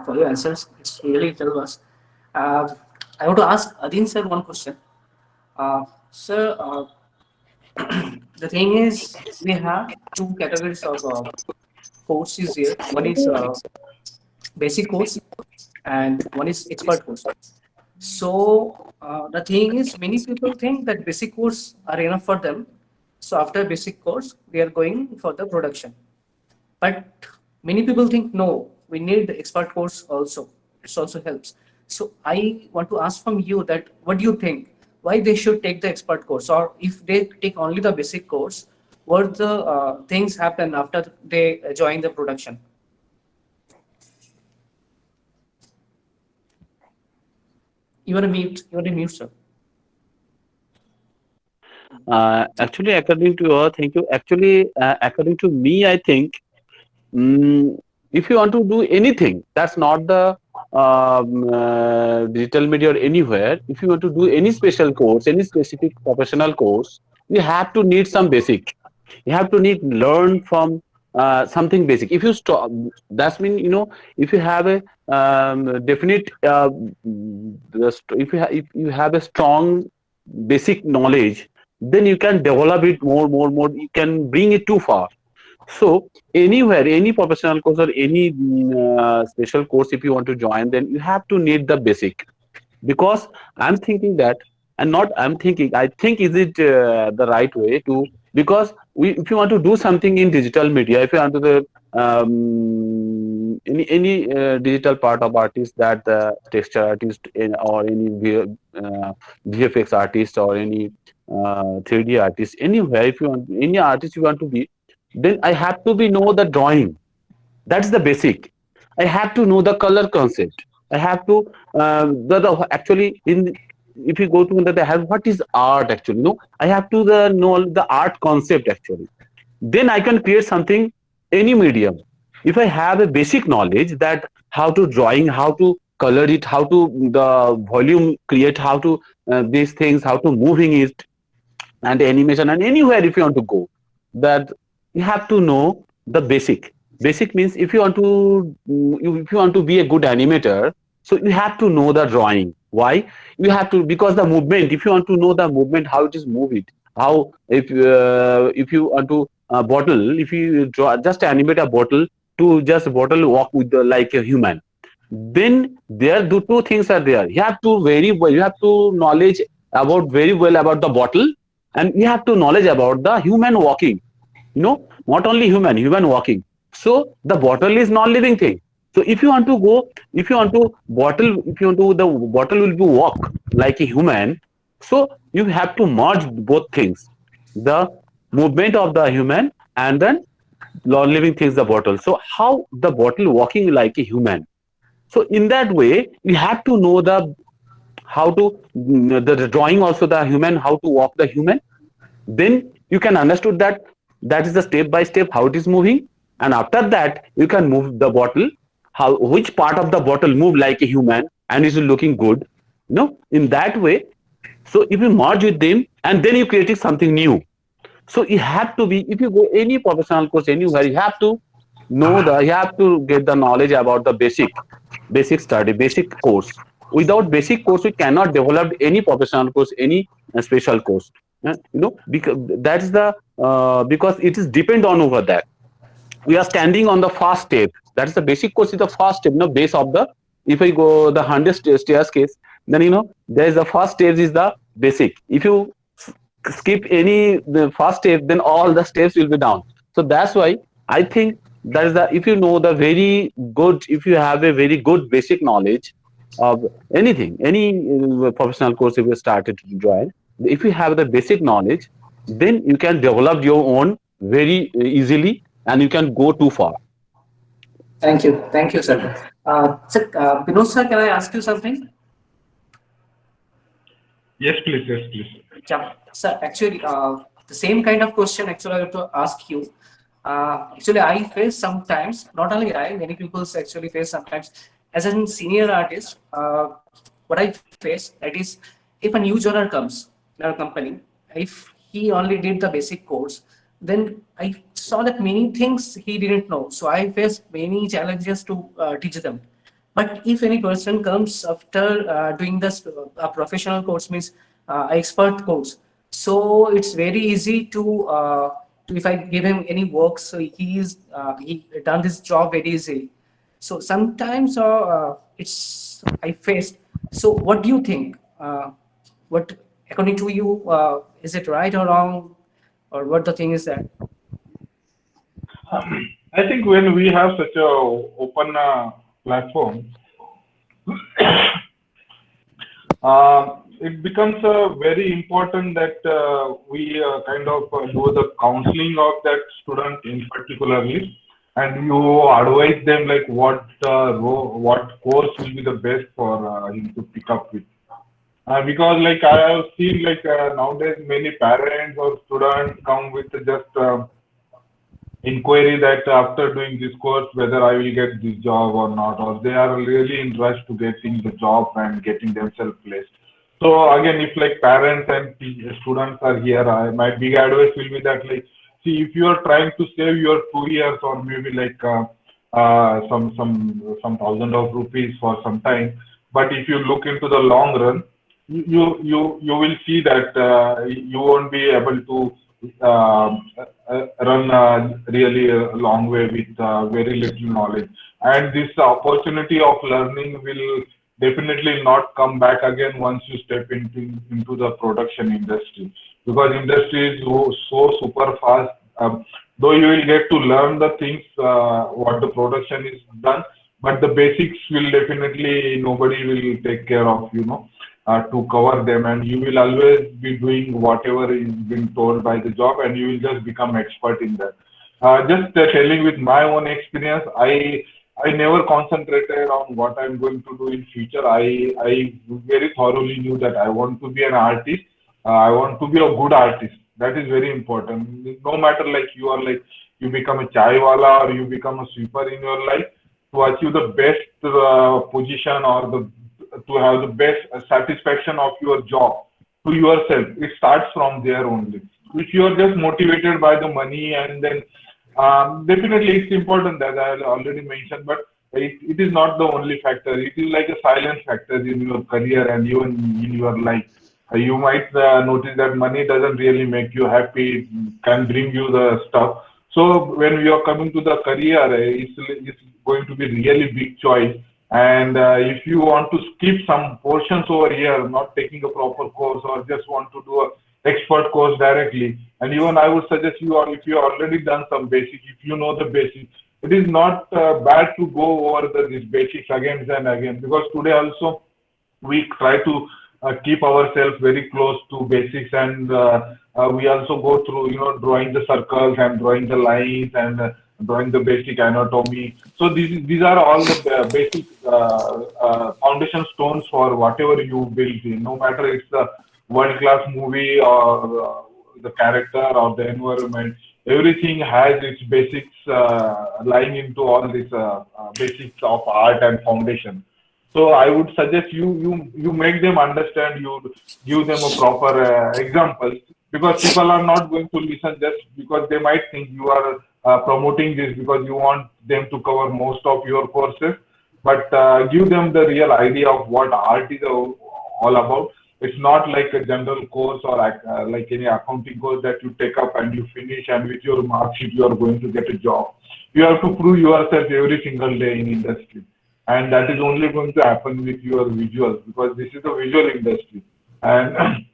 for your answers. It's really helped us. Uh, I want to ask Adin sir one question. Sir, the thing is, we have two categories of courses here. One is basic course, and one is expert course. So the thing is, many people think that basic course are enough for them. So after basic course, they are going for the production. But many people think no, we need the expert course also. It also helps. So I want to ask from you that what do you think? Why they should take the expert course, or if they take only the basic course, what the things happen after they join the production? You are a mute. You are a mute, sir. Actually, according to thank you. Actually, according to me, I think if you want to do anything, that's not the digital media or anywhere. If you want to do any special course, any specific professional course, you have to need some basic. You have to need learn from something basic. If you stop, that's mean if you have a definite if you have a strong basic knowledge, then you can develop it more. You can bring it too far. So anywhere, any professional course or any special course, if you want to join, then you have to need the basic. Because I'm thinking that and not I'm thinking. I think is it the right way to, because if you want to do something in digital media, if you want to the any digital part of artist, that the texture artist or any VFX artist or any 3D artist, anywhere, if you want any artist you want to be, then I have to be know the drawing. That's the basic. I have to know the color concept. I have to the actually in, if you go to the have what is art actually. No, I have to the know the art concept actually. Then I can create something any medium. If I have a basic knowledge that how to drawing, how to color it, how to the volume create, how to these things, how to moving it, and animation, and anywhere if you want to go, that you have to know the basic means if you want to if you want to be a good animator, so you have to know the drawing. Why? You have to, because the movement, if you want to know the movement, how it is moved, how if you want to bottle, if you draw just animate a bottle, to just bottle walk with the, like a human, then there do two things are there. You have to very well, you have to knowledge about very well about the bottle, and you have to knowledge about the human walking, not only human walking. So the bottle is non-living thing. So if you want to go, if you want to bottle, if you want to the bottle will be walk like a human, so you have to merge both things, the movement of the human and then non-living things, the bottle. So how the bottle walking like a human, so in that way you have to know the how to the drawing also the human, how to walk the human. Then you can understood that that is the step by step how it is moving, and after that you can move the bottle, how which part of the bottle move like a human and is looking good, in that way. So if you merge with them and then you creating something new, so you have to be, if you go any professional course anywhere, you have to know the, you have to get the knowledge about the basic study, basic course. Without basic course we cannot develop any professional course, any special course. Because that is the because it is depend on over that. We are standing on the first step, that is the basic course is the first step, base of the, if I go the 100 stairs case, then there is the first stage is the basic. If you skip any the first step, then all the steps will be down. So that's why I think that is the, if you know the very good, if you have a very good basic knowledge of anything, any professional course if you started to join, if you have the basic knowledge, then you can develop your own very easily and you can go too far. Thank you, sir. Sir, Vinod sir, can I ask you something? Yes, please. Yes, please. Yeah, sir. Actually, the same kind of question. Actually, I have to ask you. Actually, I face sometimes. Not only I, many people actually face sometimes. As a senior artist, what I face, that is, if a new joiner comes in our company, if he only did the basic course, then I saw that many things he didn't know. So I faced many challenges to teach them. But if any person comes after doing this professional course, means expert course, so it's very easy to if I give him any work, so he done this job very easily. So sometimes it's I faced. So what do you think? What according to you, is it right or wrong, or what the thing is that? I think when we have such a open platform, it becomes very important that we kind of do the counseling of that student in particularly, and you advise them like what course will be the best for him to pick up with. Because like I have seen like nowadays many parents or students come with just inquiry that after doing this course whether I will get this job or not, or they are really in rush to getting the job and getting themselves placed. So again, if like parents and students are here, my big advice will be that like, see, if you are trying to save your 2 years or maybe like some thousand of rupees for some time, but if you look into the long run, you will see that you won't be able to run really a long way with very little knowledge. And this opportunity of learning will definitely not come back again once you step into the production industry, because industry is so super fast. Though you will get to learn the things what the production is done, but the basics will definitely nobody will take care of, to cover them, and you will always be doing whatever is being told by the job, and you will just become expert in that. Just telling with my own experience, I never concentrated on what I'm going to do in future. I very thoroughly knew that I want to be an artist. I want to be a good artist. That is very important. No matter like you are like you become a chai wala or you become a sweeper in your life, to achieve the best position or the to have the best satisfaction of your job to yourself, it starts from there only. If you are just motivated by the money, and then definitely it's important that I already mentioned, but it is not the only factor. It is like a silent factor in your career and even in your life. You might notice that money doesn't really make you happy, it can bring you the stuff. So when we are coming to the career, it's going to be really big choice. And if you want to skip some portions over here, not taking a proper course or just want to do a expert course directly, and even I would suggest you, or if you already done some basics, if you know the basics, it is not bad to go over these basics again and again, because today also we try to keep ourselves very close to basics, and we also go through drawing the circles and drawing the lines and drawing the basic anatomy. So these are all the basic foundation stones for whatever you build in, no matter it's a world class movie or the character or the environment. Everything has its basics lying into all these basics of art and foundation. So I would suggest you make them understand. You give them a proper example, because people are not going to listen just because they might think you are promoting this because you want them to cover most of your courses. But give them the real idea of what art is all about. It's not like a general course or like any accounting course that you take up and you finish, and with your mark sheet you are going to get a job. You have to prove yourself every single day in industry, and that is only going to happen with your visuals, because this is a visual industry. And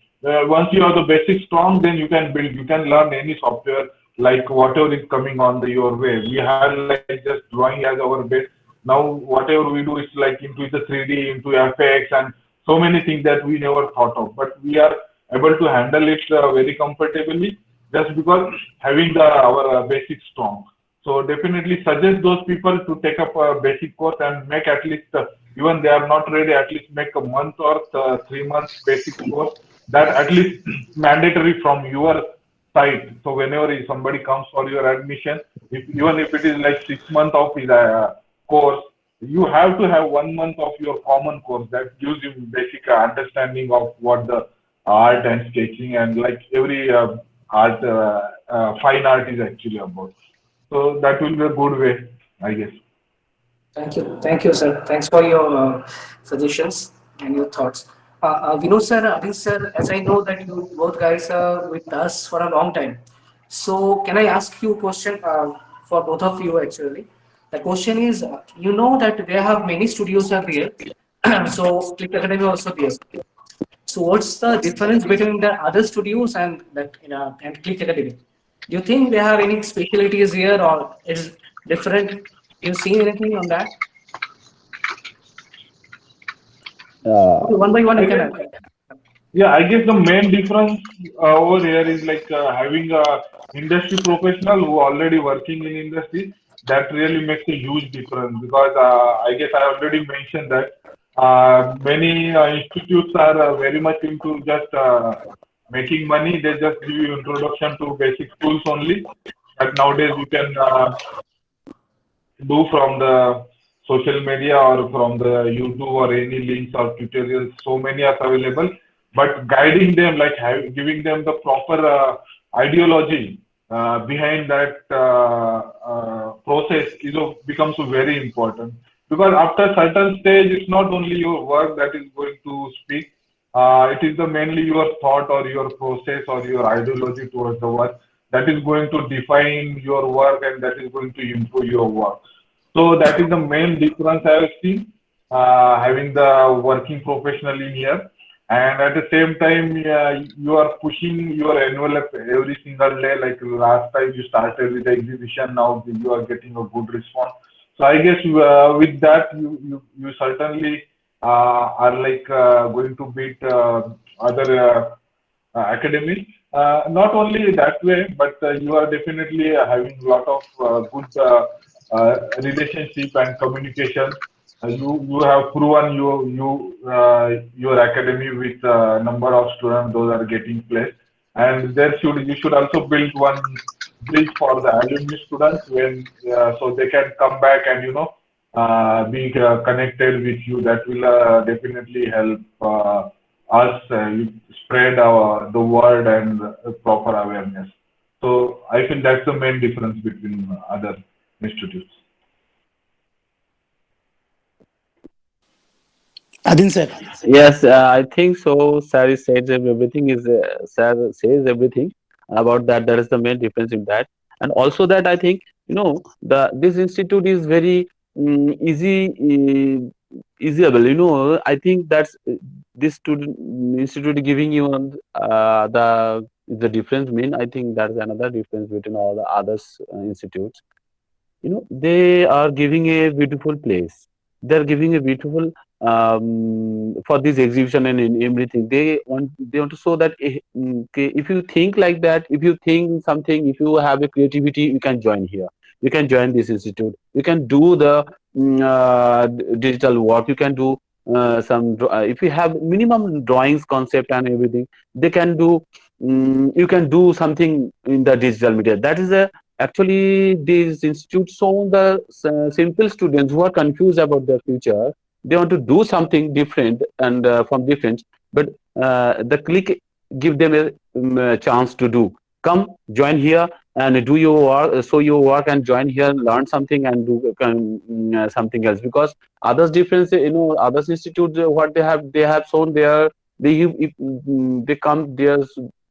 once you have the basics strong, then you can build, you can learn any software, like whatever is coming on your way. We had like just drawing as our base. Now whatever we do is like into the 3D, into FX, and so many things that we never thought of, but we are able to handle it very comfortably, just because having our basics strong. So definitely suggest those people to take up a basic course and make at least, even they are not ready, at least make a month or 3 months basic course, that at least mandatory from your side. So whenever somebody comes for your admission, even if it is like 6 months of his course, you have to have 1 month of your common course that gives you basic understanding of what the art and sketching and like every fine art is actually about. So that will be a good way, I guess. Thank you, sir. Thanks for your suggestions and your thoughts. Vinod sir, Adin sir, as I know that you both guys are with us for a long time, so can I ask you a question for both of you actually? The question is, you know that they have many studios are there, so Click Academy also there. So what's the difference between the other studios and that and Click Academy? Do you think they have any specialties here or is different? You see anything on that? One by one, I can. Yeah, I guess the main difference over here is like having a industry professional who already working in industry. That really makes a huge difference, because I guess I already mentioned that many institutes are very much into just making money. They just give you introduction to basic tools only. But nowadays you can do from the social media or from the YouTube or any links or tutorials. So many are available, but guiding them, like giving them the proper ideology behind that process becomes very important. Because after certain stage, it's not only your work that is going to speak. It is mainly your thought or your process or your ideology towards the work that is going to define your work, and that is going to improve your work. So that is the main difference I have seen. having the working professional in here. And at the same time, you are pushing your envelope every single day. Like last time you started with the exhibition, now you are getting a good response. So I guess with that, you certainly are like going to beat other academies. Not only that way, but you are definitely having a lot of good relationship and communication. You have proven your academy with a number of students; those are getting placed, and there should you should also build one bridge for the alumni students when so they can come back and be connected with you. That will definitely help us spread the word and proper awareness. So I feel that's the main difference between other institutes. Adin sir. Yes, I think so. Sir says everything is Sir says everything about that. That is the main difference in that, and also that I think the this institute is very easyable. I think that's this student institute giving you the difference. Mean I think that's another difference between all the others institutes. They are giving a beautiful place. They're giving a beautiful for this exhibition and in everything. They want to show that okay, if you think like that, if you think something, if you have a creativity, you can join here. You can join this institute. You can do the digital work. You can do if you have minimum drawings concept and everything, they can do. You can do something in the digital media. That is a Actually, these institutes show the simple students who are confused about their future. They want to do something different and from different, but the click give them a chance to do. Come, join here and do your work, show your work and join here, learn something and do something else. Because others difference, others institutes what they have shown there. They if they come there,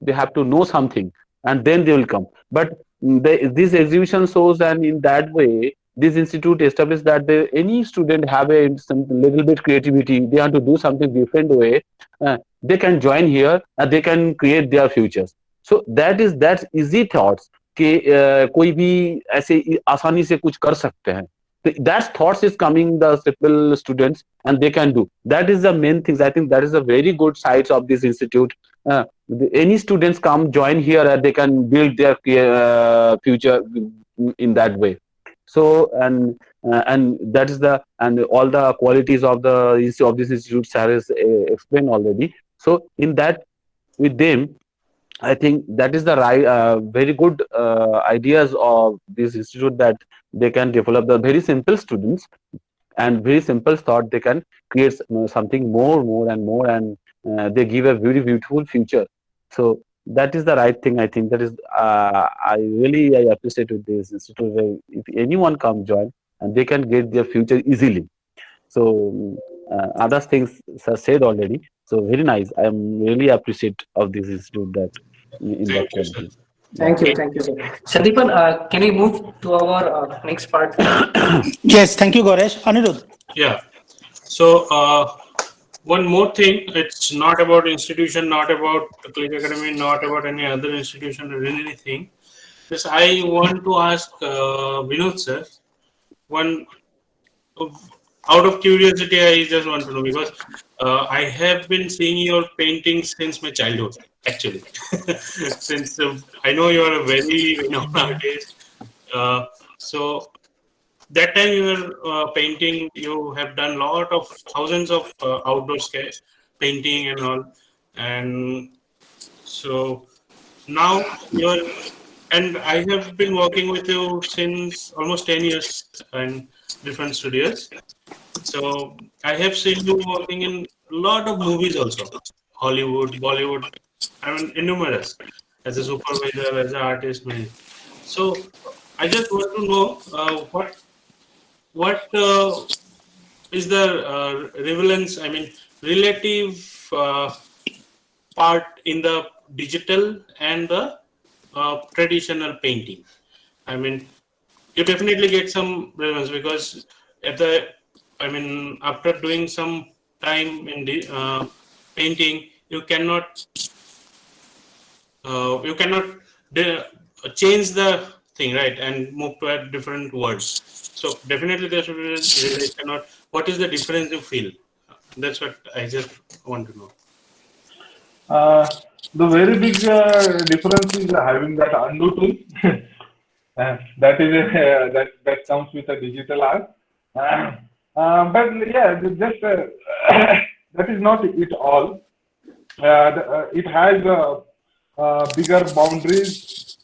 they have to know something and then they will come. But this exhibition shows, and in that way this institute established that any student have a some little bit creativity, they want to do something different way, they can join here and they can create their futures. So that's easy thoughts कि कोई भी ऐसे आसानी से कुछ कर सकते हैं. That thoughts is coming the simple students and they can do. That is the main things. I think that is a very good sides of this institute. Any students come join here and they can build their future in that way. So and that is and all the qualities of this institute sir has explained already. So in that with them, I think that is the right, very good ideas of this institute, that they can develop the very simple students and very simple thought. They can create something more and more, and they give a very beautiful future. So that is the right thing. I think that is I appreciate with this institute. If anyone come join, and they can get their future easily. So other things sir said already. So very nice. I am really appreciate of this institute that in that Thank you, sir. quality. Thank you, sir. Sandeepan, can we move to our next part? Yes, thank you, Goresh. Anirudh. Yeah. So one more thing, it's not about institution, not about the Click Academy, not about any other institution or anything. This I want to ask Vinod sir. One out of curiosity, I just want to know, because I have been seeing your paintings since my childhood. Actually, since I know you are a very renowned artist. So that time you were painting, you have done lot of thousands of outdoor sketch painting and all, and so now you're, and I have been working with you since almost 10 years in different studios. So I have seen you working in a lot of movies also, Hollywood, Bollywood, I mean, numerous, as a supervisor, as an artist, man. So I just want to know what is the relevance, I mean, relative part in the digital and the traditional painting. I mean, you definitely get some relevance, because at the I mean, after doing some time in the painting, you cannot change the thing, right, and move to a different world. So definitely there should be a relation. Or what is the difference you feel? That's what I just want to know. The very big difference is having that undo tool. That is that comes with a digital art. But yeah, just that is not it all. It has bigger boundaries.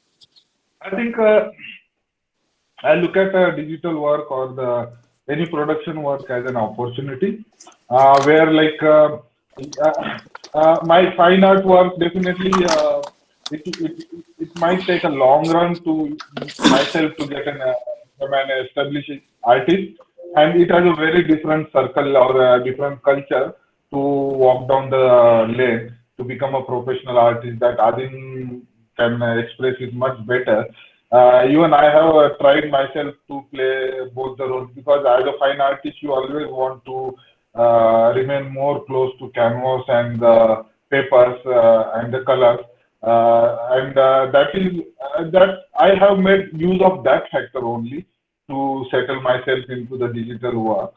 I think I look at digital work or the any production work as an opportunity, where like my fine art work definitely it might take a long run to myself to get become an established artist, and it has a very different circle or a different culture to walk down the lane to become a professional artist that Adin can express it much better. Even I have tried myself to play both the roles because as a fine artist, you always want to remain more close to canvas and the papers and the colors. And that is that I have made use of that factor only to settle myself into the digital work.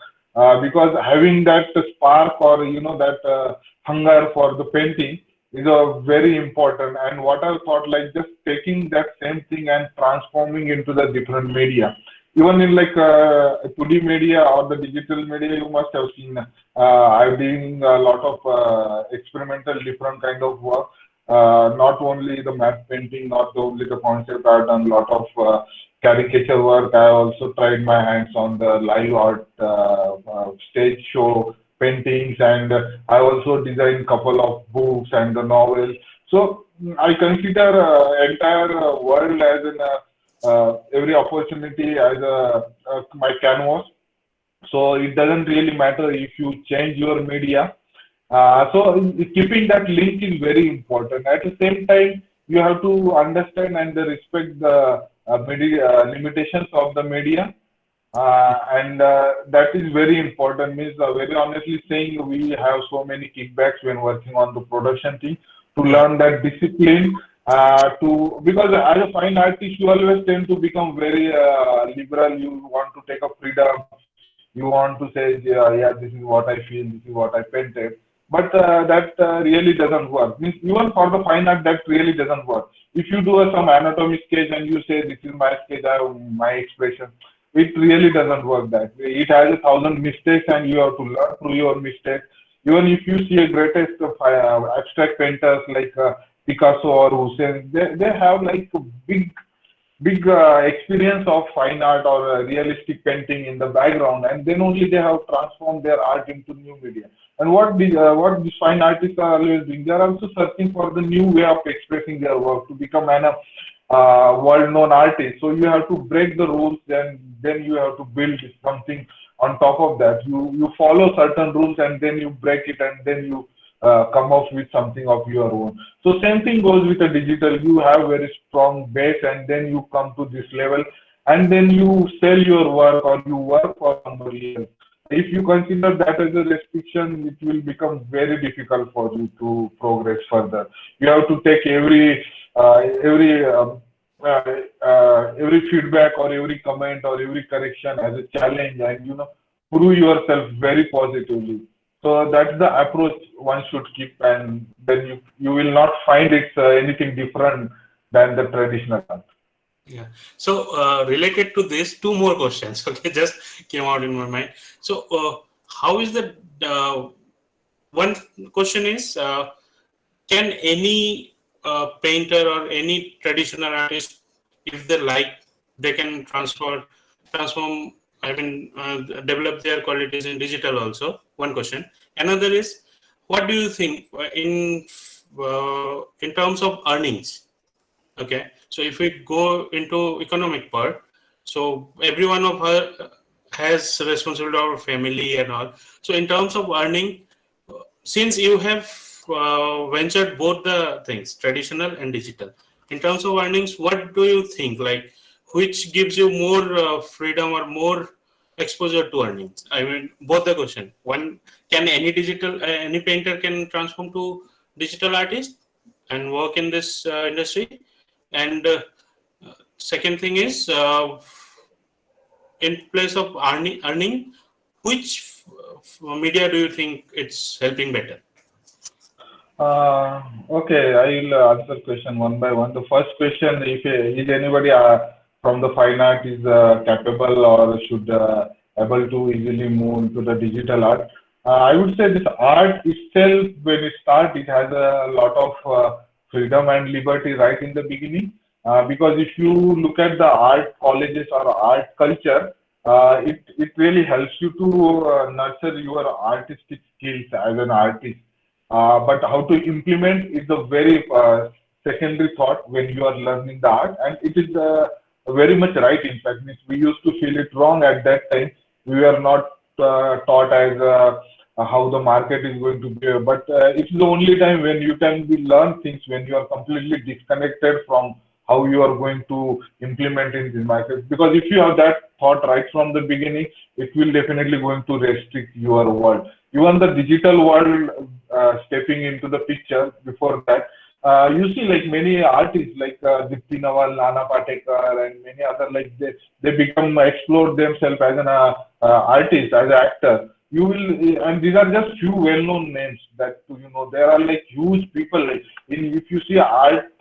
Because having that spark or that hunger for the painting is a very important. And what I thought, like just taking that same thing and transforming into the different media, even in like 2D media or the digital media, you must have seen. I've been a lot of experimental different kind of work. Not only the matte painting, not only the concept art, and a lot of caricature work. I also tried my hands on the live art stage show paintings, and I also designed couple of books and the novels. So I consider entire world as an every opportunity as my canvas. So it doesn't really matter if you change your media. So keeping that link is very important. At the same time, you have to understand and respect the limitations of the media, and that is very important. Means very honestly saying, we have so many kickbacks when working on the production team to learn that discipline. To because as a fine artist, you always tend to become very liberal. You want to take a freedom. You want to say, yeah, this is what I feel. This is what I painted. But that really doesn't work. Means even for the fine art, that really doesn't work. If you do some anatomy sketch and you say, this is my sketch, I have my expression, it really doesn't work that way. It has 1,000 mistakes and you have to learn through your mistakes. Even if you see a greatest of abstract painters like Picasso or Hussein, they have like a big experience of fine art or realistic painting in the background, and then only they have transformed their art into new media. And what these fine artists are always doing, they are also searching for the new way of expressing their work to become an world-known artist. So you have to break the rules, then you have to build something on top of that. You follow certain rules and then you break it, and then you come up with something of your own. So same thing goes with the digital. You have very strong base, and then you come to this level, and then you sell your work or you work for somebody else. If you consider that as a restriction, it will become very difficult for you to progress further. You have to take every feedback or every comment or every correction as a challenge, and prove yourself very positively. So that's the approach one should keep, and then you will not find it's anything different than the traditional art. Yeah. So related to this, two more questions. Okay, just came out in my mind. So how is the one question is, can any painter or any traditional artist, if they like, they can transform, I mean, develop their qualities in digital also? One question. Another is, what do you think in terms of earnings? Okay, so if we go into economic part, so every one of her has responsibility of our family and all. So in terms of earning, since you have ventured both the things, traditional and digital, in terms of earnings, what do you think? Like, which gives you more freedom or more exposure to earnings? I mean, both the question. One, can any painter can transform to digital artist and work in this industry? And second thing is, in place of earning, which media do you think it's helping better? Okay, I will answer question one by one. The first question, if is anybody from the fine art is capable or should able to easily move into the digital art? I would say this art itself, when it starts, it has a lot of freedom and liberty right in the beginning. Because if you look at the art colleges or art culture, it really helps you to nurture your artistic skills as an artist. But how to implement is a very secondary thought when you are learning the art, and it is very much right. In fact, means we used to feel it wrong at that time. We were not taught as how the market is going to be, but it's the only time when you can be learn things when you are completely disconnected from how you are going to implement in this market. Because if you have that thought right from the beginning, it will definitely going to restrict your world. Even the digital world stepping into the picture before that, you see like many artists like Dipti Nawal, Nana Patekar, and many other like they become explore themselves as an artist, as an actor. You will, and these are just few well-known names that you know. There are like huge people like if you see art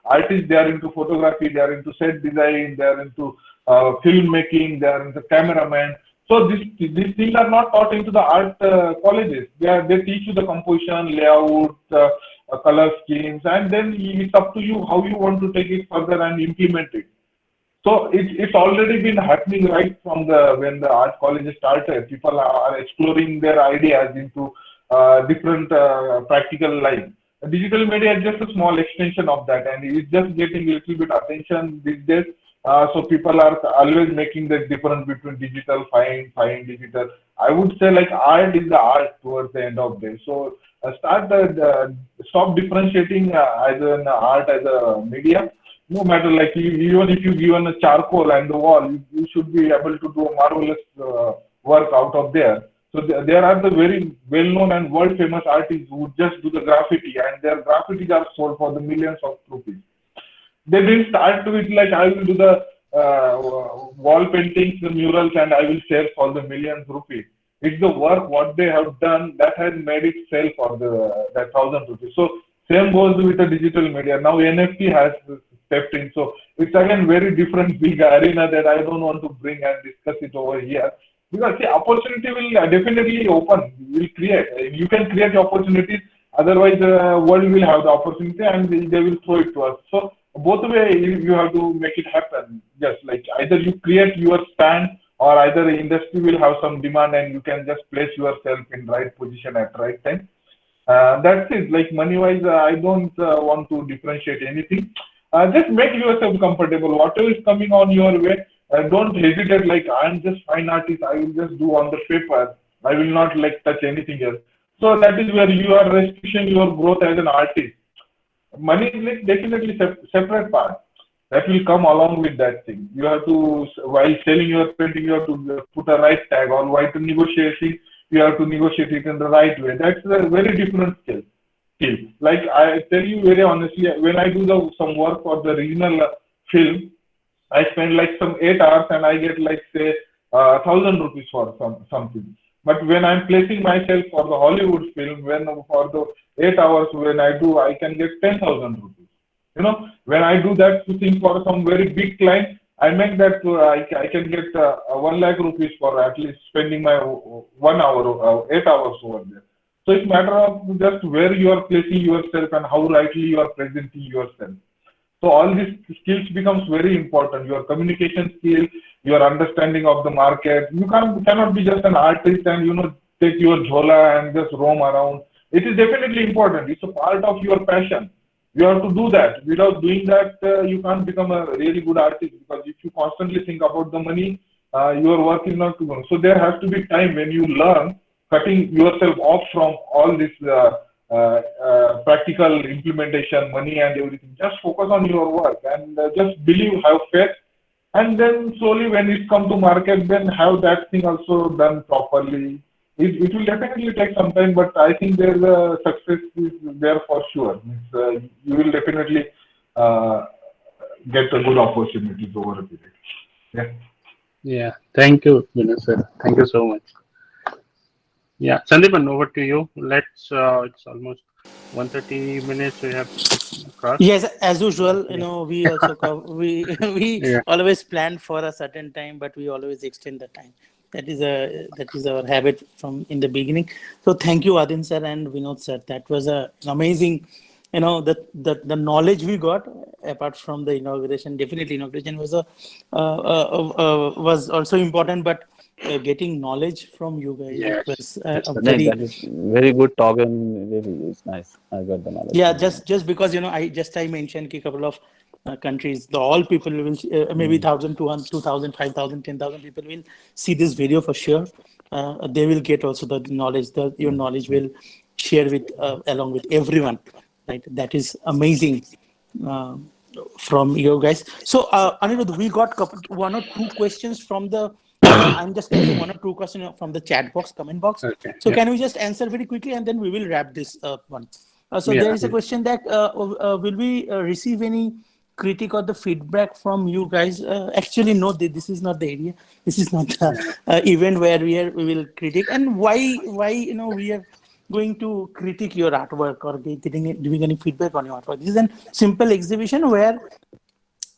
artists, they are into photography, they are into set design, they are into filmmaking, they are into cameraman. So these things are not taught into the art colleges. They teach you the composition, layout, color schemes, and then it's up to you how you want to take it further and implement it. So it's already been happening right from the when the art colleges started. People are exploring their ideas into different practical life. Digital media is just a small extension of that, and it's just getting a little bit attention these days. So people are always making the difference between digital, fine, digital. I would say like art is the art towards the end of the day. So stop differentiating as an art as a media. No matter like even if you given a charcoal and the wall, you should be able to do a marvelous work out of there. So there are the very well-known and world-famous artists who just do the graffiti, and their graffitis are sold for the millions of rupees. They didn't start with like I will do the wall paintings, the murals, and I will sell for the millions rupees. It's the work what they have done that has made it sell for the that 1,000 rupees. So same goes with the digital media. Now NFT has stepped in. So it's again very different big arena that I don't want to bring and discuss it over here. Because the opportunity will definitely open, will create. You can create opportunities, otherwise the world will have the opportunity and they will throw it to us. So both way you have to make it happen. Just like either you create your stand or either the industry will have some demand and you can just place yourself in right position at right time. That's it. Like money wise, I don't want to differentiate anything. Just make yourself comfortable. Whatever is coming on your way, don't hesitate. Like I'm just fine artist. I will just do on the paper. I will not like touch anything else. So that is where you are restricting your growth as an artist. Money is like definitely separate part that will come along with that thing. You have to, while selling your painting, you have to put a right tag, or while to negotiating, you have to negotiate it in the right way. That's a very different skill. Like I tell you very honestly, when I do some work for the regional film, I spend like some 8 hours and I get like say 1,000 rupees for something. But when I'm placing myself for the Hollywood film, when for the 8 hours when I do, I can get 10,000 rupees. You know, when I do that thing for some very big client, I make that I can get 1 lakh rupees for at least spending my 1 hour, 8 hours over there. So it's matter of just where you are placing yourself and how rightly you are presenting yourself. So all these skills becomes very important. Your communication skill, your understanding of the market. You cannot be just an artist and take your jhola and just roam around. It is definitely important. It's a part of your passion. You have to do that. Without doing that, you can't become a really good artist, because if you constantly think about the money, your work is not too good. So there has to be time when you learn, cutting yourself off from all this practical implementation, money and everything. Just focus on your work and just believe, have faith, and then slowly when it come to market, then have that thing also done properly. It will definitely take some time, but I think there's a success is there for sure. Means, you will definitely uh, get a good opportunities over a period. Yeah. Yeah. Thank you, Vinod sir. Thank you so much. Yeah, Sandeepan, over to you. Let's. It's almost 1:30 minutes. We have crossed. Yes, as usual, Yeah. we also we we Yeah. always plan for a certain time, but we always extend the time. That is our habit from in the beginning. So thank you, Adin sir and Vinod sir. That was an amazing, the knowledge we got apart from the inauguration. Definitely, inauguration was was also important, but getting knowledge from you guys, it Yes. was Yes. a That, very. that is very good talk and really is nice. I got the knowledge Yeah, from you. just because I mentioned a couple of countries, the all people will maybe 1,000, 200, 2,000, 5,000, 10,000 people will see this video for sure. They will get also the knowledge. Your knowledge will share with along with everyone, right? That is amazing uh, from you guys. So Anirudh, we got one or two questions from the. I'm just taking one or two questions from the chat box, comment box. Okay. So Yeah. can we just answer very quickly and then we will wrap this one. So Yeah. there is a question that will we receive any critique or the feedback from you guys? Actually, no, this is not the area. This is not the event where we will critique. And why we are going to critique your artwork or giving any feedback on your artwork. This is a simple exhibition where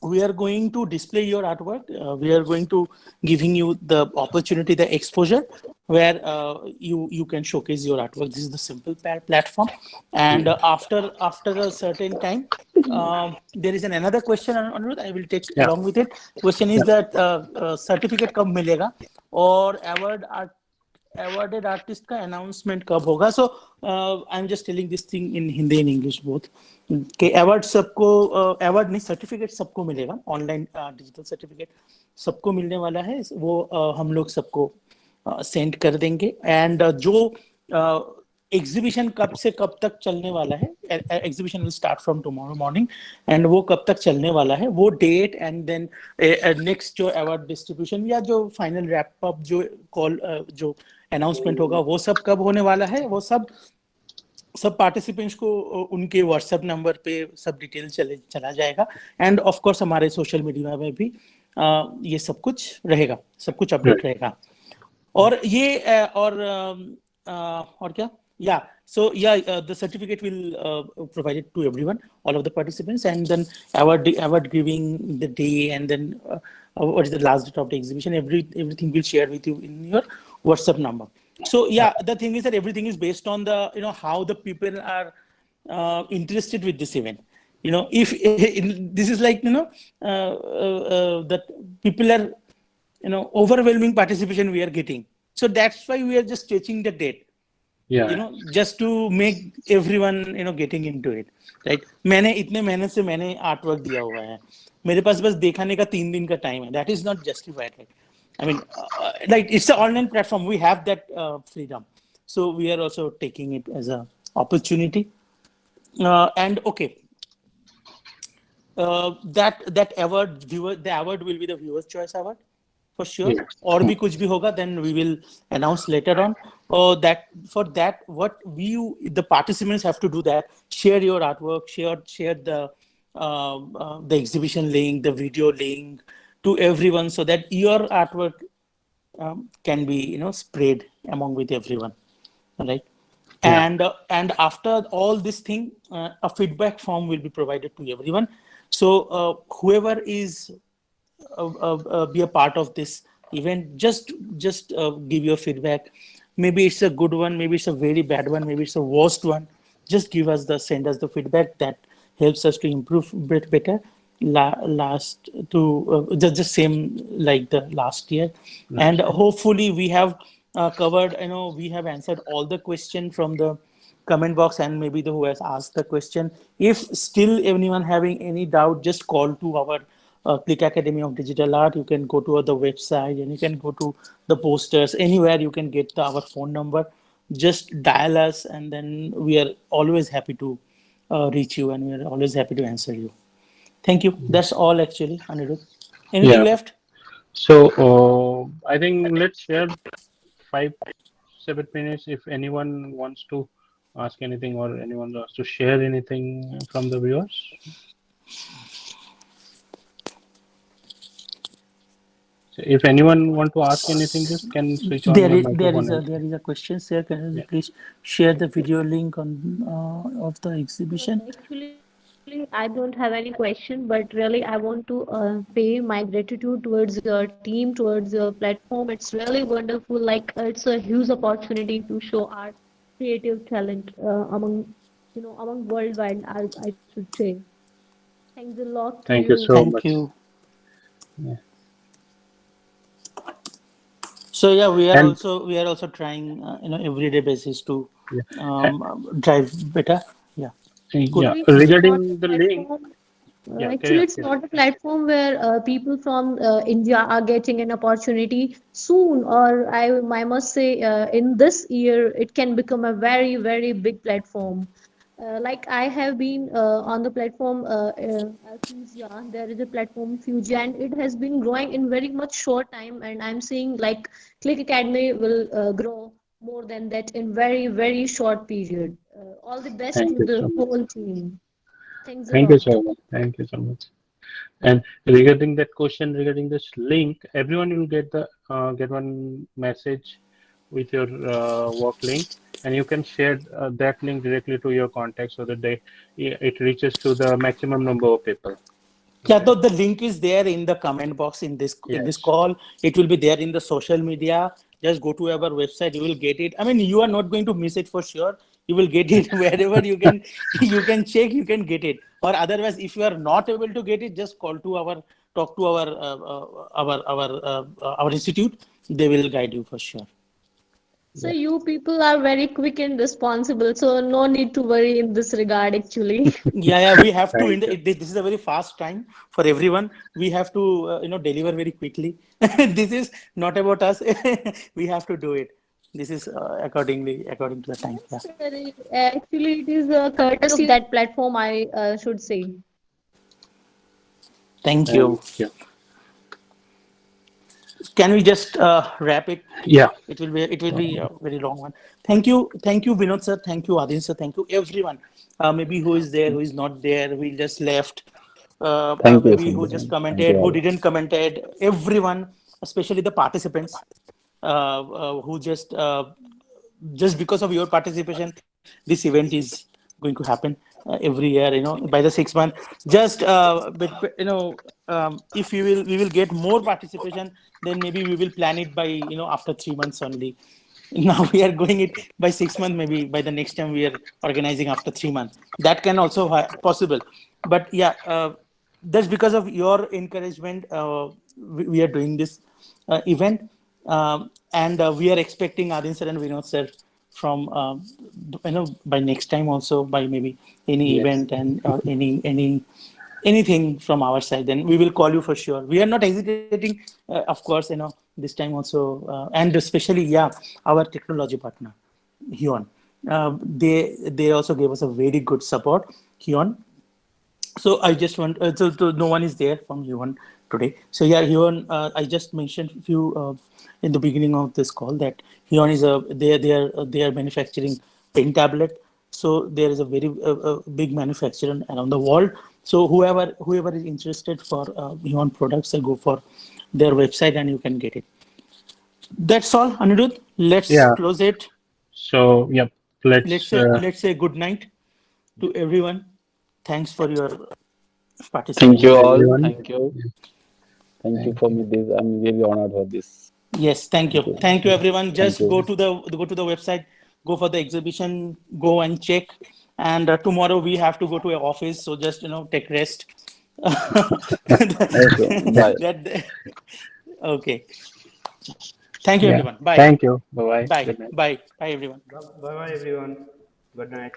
we are going to display your artwork. We are going to giving you the opportunity, the exposure, where you can showcase your artwork. This is the simple platform. And after a certain time, there is another question. Anirudh, I will take Yeah. along with it. Question is that certificate कब मिलेगा और awarded artist का announcement कब होगा? So I'm just telling this thing in Hindi and English both. कि award सबको award नहीं, certificate सबको मिलेगा, online digital certificate सबको मिलने वाला है. वो हम लोग सबको सेंड कर देंगे. एंड जो एग्जीबिशन कब से कब तक चलने वाला है, exhibition will start from tomorrow morning, and वो कब तक चलने वाला है, वो डेट एंड देन नेक्स्ट जो अवार्ड डिस्ट्रीब्यूशन या जो फाइनल रैप अप जो कॉल जो अनाउंसमेंट होगा वो सब कब होने वाला है, वो सब पार्टिसिपेंट्स को उनके व्हाट्सएप नंबर पे सब डिटेल चला जाएगा. एंड ऑफ कोर्स हमारे सोशल मीडिया में भी ये सब कुछ रहेगा, सब कुछ अपडेट रहेगा. और ये और क्या, yeah, so yeah, the certificate will provide it to everyone, all of the participants, and then award giving the day, and then what is the last date of the exhibition, everything will share with you in your WhatsApp number. So yeah, the thing is that everything is based on the how the people are interested with this event. If this is like that people are overwhelming participation we are getting, so that's why we are just stretching the date. Yeah. Just to make everyone getting into it, right? मैंने इतने मेहनत से मैंने art work दिया हुआ है, मेरे पास बस दिखाने का 3 दिन का टाइम है. That is not justified, right? I mean, like it's an online platform, we have that freedom, so we are also taking it as a opportunity. And okay, that award the award will be the Viewers Choice Award for sure. Yes. और भी कुछ भी होगा, then we will announce later on. That for that, what the participants have to do that, share your artwork, share the exhibition link, the video link to everyone, so that your artwork can be spread among with everyone, right? Yeah. And after all this thing, a feedback form will be provided to everyone. So whoever is be a part of this event, just give your feedback. Maybe it's a good one, maybe it's a very bad one, maybe it's a worst one. Just send us the feedback. That helps us to improve a bit better. Last to just same like the last year. And hopefully we have covered, we have answered all the question from the comment box, and maybe who has asked the question. If still anyone having any doubt, just call to our Click Academy of Digital Art. You can go to the website and you can go to the posters, anywhere you can get our phone number. Just dial us, and then we are always happy to reach you, and we are always happy to answer you. Thank you. That's all actually, Anirudh. Anything Yeah. left? So I think let's share 5-7 minutes if anyone wants to ask anything or anyone wants to share anything from the viewers. So if anyone want to ask anything, just can switch on There your is microphone and there is a question, sir. Can you yeah. please share the video link on of the exhibition? Actually, I don't have any question, but really, I want to pay my gratitude towards your team, towards your platform. It's really wonderful. Like it's a huge opportunity to show our creative talent among worldwide. I should say. Thanks a lot to Thank you you. so Thank much. you. Yeah. So yeah, And we are also trying everyday basis to yeah, drive better. Yeah, good. yeah. Actually, it's not a Regarding the link, platform. yeah, carry Actually, on, it's carry on. not a platform where people from India are getting an opportunity soon, or I must say, in this year, it can become a very, very big platform. Like I have been on the platform Fusia, there is a platform Fusia, and it has been growing in very much short time. And I'm seeing like Click Academy will grow more than that in very, very short period. All the best Thank to you the so much. whole team. Thanks a Thank you lot. so much. Thank you so much. And regarding that question, regarding this link, everyone will get one message with your work link, and you can share that link directly to your contacts so that it reaches to the maximum number of people. Yeah, Okay. though the link is there in the comment box in this Yes. call. It will be there in the social media. Just go to our website. You will get it. I mean, you are not going to miss it for sure. You will get it wherever you can. You can check. You can get it. Or otherwise, if you are not able to get it, just call to our talk to our institute. They will guide you for sure. So Yeah. you people are very quick and responsible, so no need to worry in this regard actually. Yeah, we have to. Thank you. This is a very fast time for everyone. We have to, deliver very quickly. This is not about us. We have to do it. This is according to the time. Yeah. Yes, actually it is a courtesy of that platform, I should say. Thank Thank you. you. Can we just wrap it? Yeah. It will be a very long one. Thank you, Vinod sir. Thank you, Adin sir. Thank you, everyone. Maybe who is there, who is not there, who just left. Thank you, Maybe who just Sanjay. Thank you commented, who all. didn't commented. Everyone, especially the participants, who just because of your participation, this event is going to happen every year. By the 6 month, just if we will get more participation, then maybe we will plan it by after 3 months only. Now we are going it by 6 months. Maybe by the next time we are organizing after 3 months. That can also possible. But yeah, that's because of your encouragement. We are doing this event, and we are expecting Adin sir and Vinod sir from by next time also, by maybe any Yes. event and or anything from our side. Then we will call you for sure. We are not hesitating, of course. This time also, and especially our technology partner, Hyun. They also gave us a very good support, Hyun. So I just want no one is there from Hyun today. So yeah, Hyun, I just mentioned a few in the beginning of this call that Hyun is they are manufacturing pen tablet. So there is a very big manufacturer around the world. So whoever is interested for Hyun products, go for their website and you can get it. That's all, Anirudh. Let's Yeah. close it. So yep. Let's Let's. let's say good night to everyone. Thanks for your Thank you participation. all. Everyone. Thank you. Thank you Thank for you. me. This I'm really honored for this. Yes, thank you. Thank you. Thank you, everyone. Thank Just you. go to the website, go for the exhibition, go and check. And tomorrow we have to go to a office, so just take rest. Okay. Bye. Okay. Thank you, Yeah. everyone. Bye. Thank you. Bye bye. Bye. Good night. Bye. Bye. Bye, everyone. Bye bye, everyone. Good night.